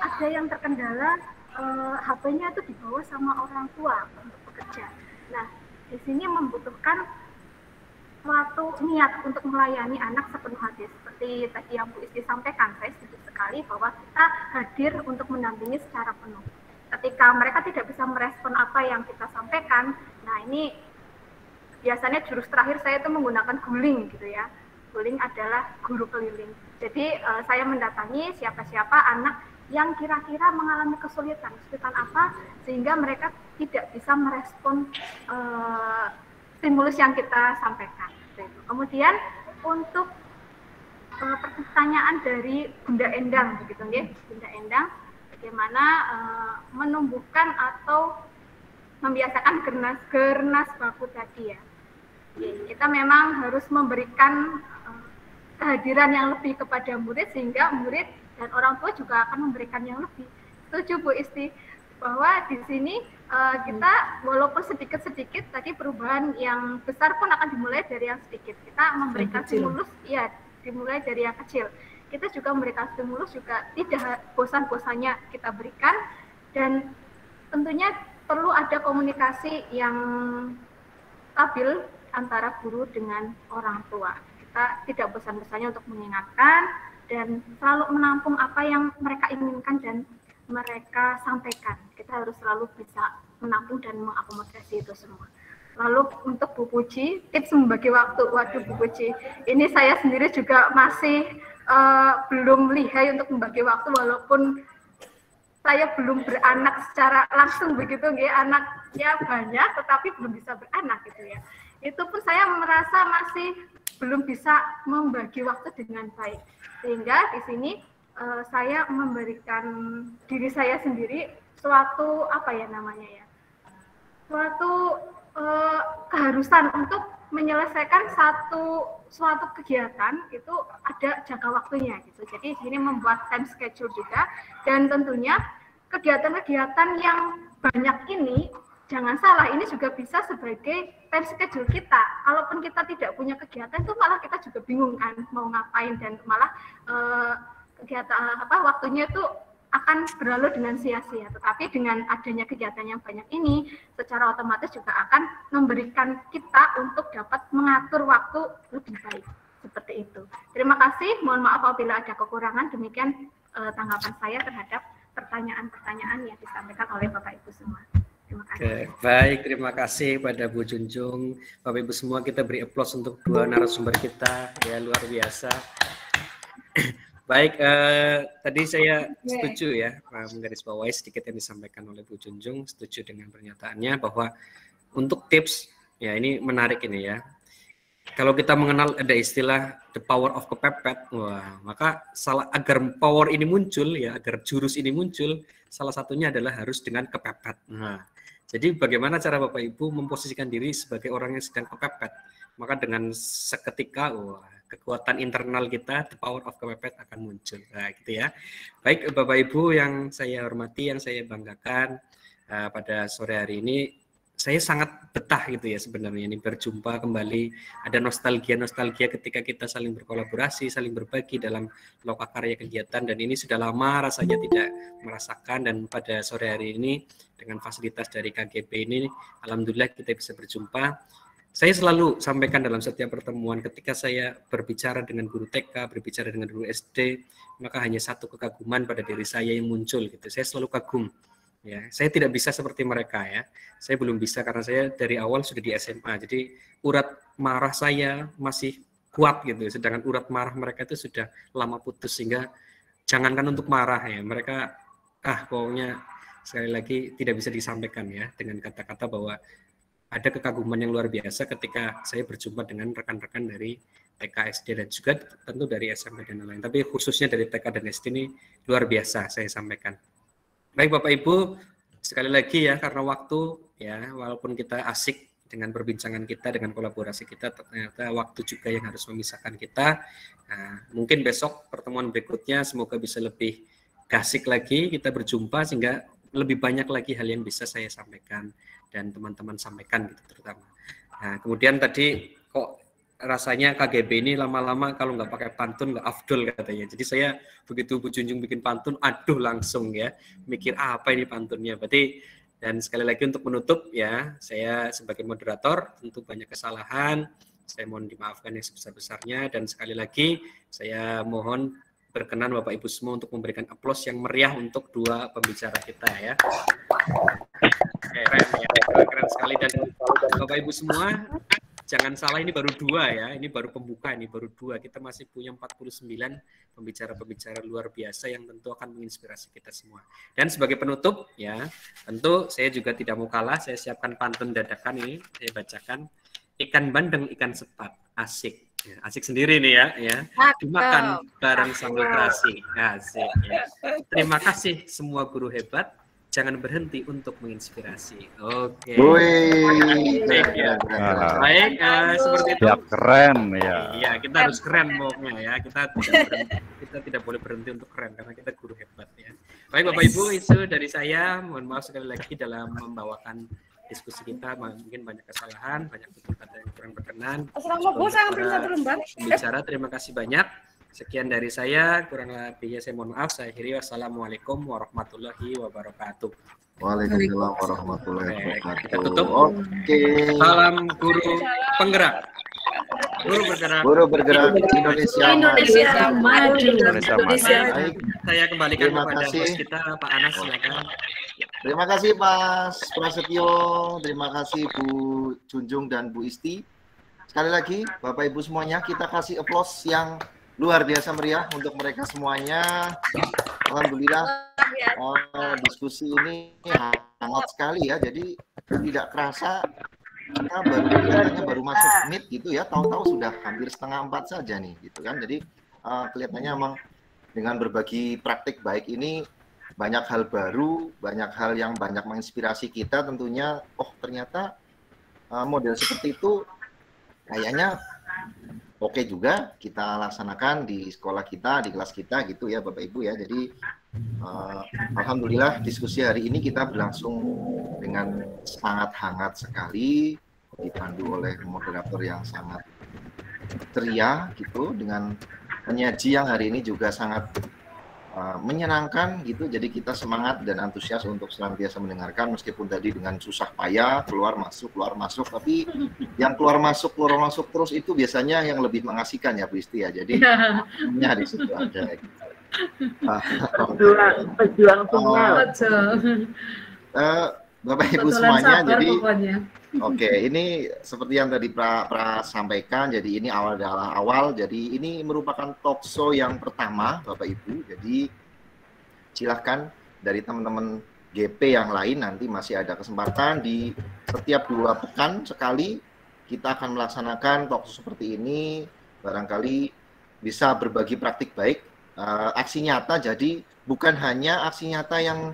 ada yang terkendala HP-nya itu dibawa sama orang tua untuk bekerja. Nah, di sini membutuhkan suatu niat untuk melayani anak sepenuh hati. Seperti tadi yang Bu Isti sampaikan, saya setuju sekali bahwa kita hadir untuk mendampingi secara penuh. Ketika mereka tidak bisa merespon apa yang kita sampaikan, nah ini biasanya jurus terakhir saya itu menggunakan guling gitu ya. Guling adalah guru keliling. Jadi saya mendatangi siapa-siapa anak yang kira-kira mengalami kesulitan apa sehingga mereka tidak bisa merespon stimulus yang kita sampaikan. Kemudian untuk pertanyaan dari Bunda Endang begitu ya, Bunda Endang, bagaimana menumbuhkan atau membiasakan gernas baku tadi ya. Kita memang harus memberikan kehadiran yang lebih kepada murid sehingga murid dan orang tua juga akan memberikan yang lebih. Setuju Bu Isti bahwa di sini kita walaupun sedikit-sedikit tadi perubahan yang besar pun akan dimulai dari yang sedikit. Kita memberikan stimulus ya dimulai dari yang kecil. Kita juga memberikan stimulus juga tidak bosan-bosannya kita berikan, dan tentunya perlu ada komunikasi yang stabil antara guru dengan orang tua. Kita tidak bosan-bosannya untuk mengingatkan dan selalu menampung apa yang mereka inginkan dan mereka sampaikan. Kita harus selalu bisa menampung dan mengakomodasi itu semua. Lalu untuk Bu Puji, tips membagi waktu. Waduh Bu Puji, ini saya sendiri juga masih belum lihai untuk membagi waktu, walaupun saya belum beranak secara langsung begitu, anaknya banyak, tetapi belum bisa beranak gitu ya. Itu pun saya merasa masih belum bisa membagi waktu dengan baik. Sehingga di sini saya memberikan diri saya sendiri suatu suatu keharusan untuk menyelesaikan suatu kegiatan itu ada jangka waktunya gitu. Jadi di sini membuat time schedule juga, dan tentunya kegiatan-kegiatan yang banyak ini jangan salah, ini juga bisa sebagai time schedule kita. Kalaupun kita tidak punya kegiatan itu malah kita juga bingung kan mau ngapain, dan malah kegiatan waktunya itu akan berlalu dengan sia-sia. Tetapi dengan adanya kegiatan yang banyak ini, secara otomatis juga akan memberikan kita untuk dapat mengatur waktu lebih baik. Seperti itu. Terima kasih. Mohon maaf apabila ada kekurangan. Demikian tanggapan saya terhadap pertanyaan-pertanyaan yang disampaikan oleh Bapak Ibu semua. Terima kasih. Oke, baik, terima kasih pada Bu Junjung. Bapak Ibu semua, kita beri aplaus untuk dua narasumber kita, ya luar biasa. Baik, tadi saya setuju ya, menggarisbawahi sedikit yang disampaikan oleh Bu Junjung, setuju dengan pernyataannya bahwa untuk tips, ya ini menarik ini ya. Kalau kita mengenal ada istilah the power of kepepet, wah, maka agar power ini muncul ya, agar jurus ini muncul, salah satunya adalah harus dengan kepepet. Nah, jadi bagaimana cara Bapak Ibu memposisikan diri sebagai orang yang sedang kepepet? Maka dengan seketika, wah, kekuatan internal kita, the power of kepepet akan muncul. Nah, gitu ya. Baik Bapak Ibu yang saya hormati, yang saya banggakan, pada sore hari ini, saya sangat betah gitu ya sebenarnya ini berjumpa kembali, ada nostalgia ketika kita saling berkolaborasi, saling berbagi dalam lokakarya kegiatan, dan ini sudah lama rasanya tidak merasakan, dan pada sore hari ini dengan fasilitas dari KGP ini, alhamdulillah kita bisa berjumpa. Saya selalu sampaikan dalam setiap pertemuan ketika saya berbicara dengan guru TK, berbicara dengan guru SD, maka hanya satu kekaguman pada diri saya yang muncul gitu. Saya selalu kagum. Ya, saya tidak bisa seperti mereka ya. Saya belum bisa karena saya dari awal sudah di SMA. Jadi urat marah saya masih kuat gitu. Sedangkan urat marah mereka itu sudah lama putus, sehingga jangankan untuk marah ya. Mereka pokoknya sekali lagi tidak bisa disampaikan ya dengan kata-kata bahwa ada kekaguman yang luar biasa ketika saya berjumpa dengan rekan-rekan dari TK, SD, dan juga tentu dari SMP dan lain-lain. Tapi khususnya dari TK dan SD ini luar biasa saya sampaikan. Baik Bapak Ibu, sekali lagi ya karena waktu ya, walaupun kita asik dengan perbincangan kita, dengan kolaborasi kita, ternyata waktu juga yang harus memisahkan kita. Nah, mungkin besok pertemuan berikutnya semoga bisa lebih asik lagi kita berjumpa, sehingga lebih banyak lagi hal yang bisa saya sampaikan dan teman-teman sampaikan gitu terutama. Nah, kemudian tadi kok rasanya KGB ini lama-lama kalau nggak pakai pantun nggak afdol katanya. Jadi saya begitu Bu Junjung bikin pantun, aduh langsung ya mikir apa ini pantunnya. Berarti, dan sekali lagi untuk menutup ya, saya sebagai moderator tentu banyak kesalahan, saya mohon dimaafkan yang sebesar-besarnya, dan sekali lagi saya mohon berkenan Bapak Ibu semua untuk memberikan aplaus yang meriah untuk dua pembicara kita ya. Keren ya, keren sekali. Dan Bapak Ibu semua, jangan salah, ini baru dua ya, ini baru pembuka, ini baru dua. Kita masih punya 49 pembicara-pembicara luar biasa yang tentu akan menginspirasi kita semua. Dan sebagai penutup ya, tentu saya juga tidak mau kalah, saya siapkan pantun dadakan ini, saya bacakan. Ikan bandeng, ikan sepat, asik. Ya, asik sendiri nih ya, dimakan bareng sambil terasi. Asik ya. Terima kasih semua guru hebat. Jangan berhenti untuk menginspirasi. Oke. Baik ya. Baik, seperti itu. Ya keren ya. Iya, kita harus keren pokoknya ya. Kita tidak boleh berhenti untuk keren karena kita guru hebat ya. Baik Bapak Ibu, itu dari saya. Mohon maaf sekali lagi dalam membawakan diskusi kita, mungkin banyak kesalahan, banyak kata yang kurang berkenan. Assalamualaikum, saya ambil satu lembar. Pembicara, terima kasih banyak. Sekian dari saya, kurang lebihnya saya mohon maaf. Saya akhiri, wassalamualaikum warahmatullahi wabarakatuh. Waalaikumsalam warahmatullahi wabarakatuh. Kita tutup. Oke. Salam guru penggerak. Guru bergerak. Guru bergerak Indonesia maju. Indonesia maju. Baik. Saya kembalikan Terima kepada kasih. host kita, Pak Anas, silakan. Terima kasih Mas Prasetyo, terima kasih Bu Junjung dan Bu Isti. Sekali lagi Bapak Ibu semuanya, kita kasih applause yang luar biasa meriah untuk mereka semuanya. Alhamdulillah diskusi ini hangat sekali ya. Jadi tidak kerasa kita baru masuk menit gitu ya. Tahu-tahu sudah hampir 3:30 saja nih gitu kan. Jadi kelihatannya emang dengan berbagi praktik baik ini banyak hal baru, banyak hal yang banyak menginspirasi kita tentunya. Oh ternyata model seperti itu kayaknya oke juga kita laksanakan di sekolah kita, di kelas kita gitu ya Bapak Ibu ya. Jadi alhamdulillah diskusi hari ini kita berlangsung dengan sangat hangat sekali, dipandu oleh moderator yang sangat ceria gitu, dengan penyaji yang hari ini juga sangat menyenangkan gitu. Jadi kita semangat dan antusias untuk senantiasa mendengarkan meskipun tadi dengan susah payah keluar masuk, tapi yang keluar masuk terus itu biasanya yang lebih mengasihkan ya Bu Isti ya. Jadi di situ ada gitu. Pejuang semua. Bapak Ibu semuanya, jadi oke, ini seperti yang tadi Pra sampaikan, jadi ini adalah awal, jadi ini merupakan talk show yang pertama Bapak Ibu, jadi silahkan dari teman-teman GP yang lain nanti masih ada kesempatan di setiap 2 pekan sekali kita akan melaksanakan talk show seperti ini, barangkali bisa berbagi praktik baik, aksi nyata, jadi bukan hanya aksi nyata yang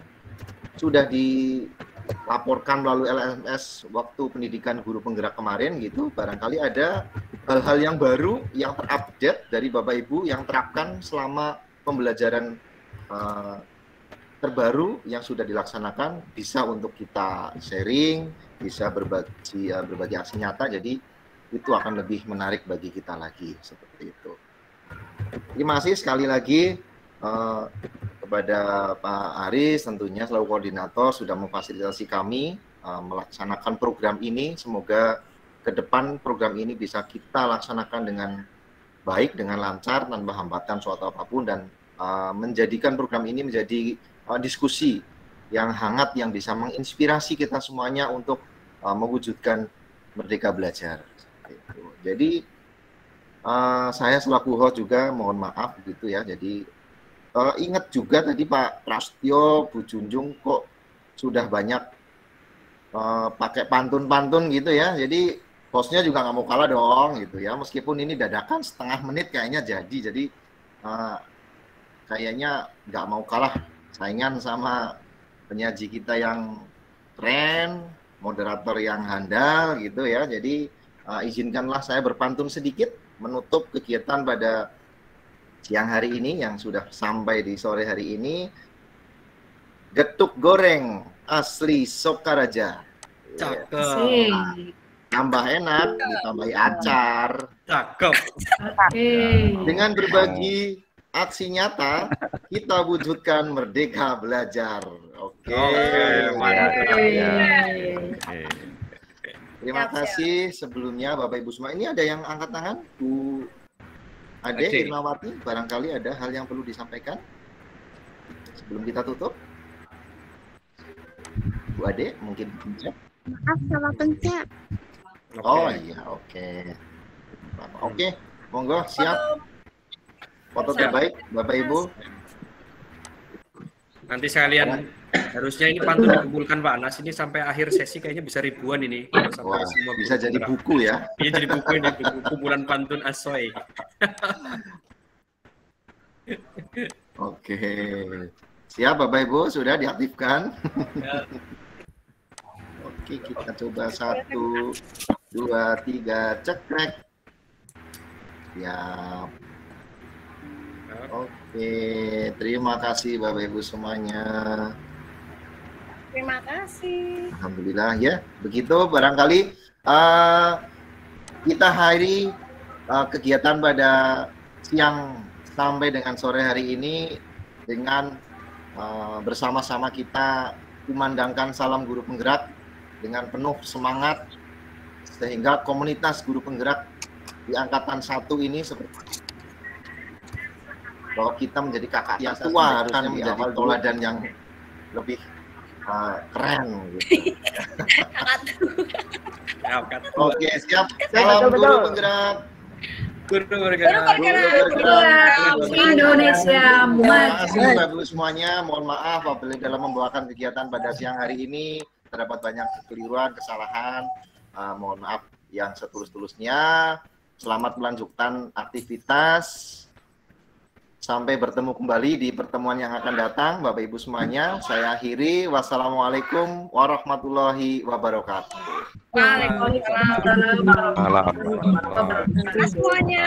sudah dilaporkan melalui LMS waktu pendidikan guru penggerak kemarin gitu, barangkali ada hal-hal yang baru yang terupdate dari Bapak Ibu yang terapkan selama pembelajaran terbaru yang sudah dilaksanakan, bisa untuk kita sharing, bisa berbagi aksi nyata, jadi itu akan lebih menarik bagi kita lagi seperti itu. Terima kasih sekali lagi kepada Pak Aris, tentunya selaku koordinator sudah memfasilitasi kami melaksanakan program ini. Semoga ke depan program ini bisa kita laksanakan dengan baik, dengan lancar, tanpa hambatan suatu apapun, dan menjadikan program ini menjadi diskusi yang hangat yang bisa menginspirasi kita semuanya untuk mewujudkan Merdeka Belajar. Jadi saya selaku host juga mohon maaf gitu ya. Jadi ingat juga tadi Pak Prasetyo, Bu Junjung kok sudah banyak pakai pantun-pantun gitu ya. Jadi hostnya juga nggak mau kalah dong gitu ya. Meskipun ini dadakan setengah menit kayaknya jadi. Jadi kayaknya nggak mau kalah saingan sama penyaji kita yang keren, moderator yang handal gitu ya. Jadi izinkanlah saya berpantun sedikit menutup kegiatan pada siang hari ini yang sudah sampai di sore hari ini. Getuk goreng asli Sokaraja. Cakep. Tambah enak, ditambahi acar. Cakep. Dengan berbagi aksi nyata, kita wujudkan Merdeka Belajar. Oke. Terima kasih sebelumnya Bapak Ibu semua. Ini ada yang angkat tangan? Bu Ade Irmawati, barangkali ada hal yang perlu disampaikan sebelum kita tutup. Bu Ade, mungkin pencet. Maaf, salah pencet. Oh iya, oke. Oke, monggo, siap. Foto terbaik, Bapak Ibu. Nanti sekalian, harusnya ini pantun dikumpulkan Pak Anas, ini sampai akhir sesi kayaknya bisa ribuan ini. Wah, semua bisa jadi buku ya. Iya, jadi buku ini, buku kumpulan pantun Asoy. Oke. Siap Bapak Ibu, sudah diaktifkan? Oke, kita coba 1, 2, 3, cekrek. Siap. Oke, terima kasih Bapak Ibu semuanya. Terima kasih. Alhamdulillah ya. Begitu barangkali kita hari kegiatan pada siang sampai dengan sore hari ini dengan bersama-sama kita kumandangkan salam guru penggerak dengan penuh semangat, sehingga komunitas guru penggerak di angkatan 1 ini seperti bahwa kita menjadi kakak yang tua, harusnya menjadi teladan yang lebih keren gitu. Oke, siap. Salam guru penggerak. Guru penggerak Indonesia Maju. Bapak semuanya, mohon maaf apabila dalam membawakan kegiatan pada siang hari ini terdapat banyak kekeliruan, kesalahan. Mohon maaf yang setulus-tulusnya. Selamat melanjutkan aktivitas. Sampai bertemu kembali di pertemuan yang akan datang, Bapak Ibu semuanya. Saya akhiri. Wassalamualaikum warahmatullahi wabarakatuh. Waalaikumsalam warahmatullahi wabarakatuh. semuanya.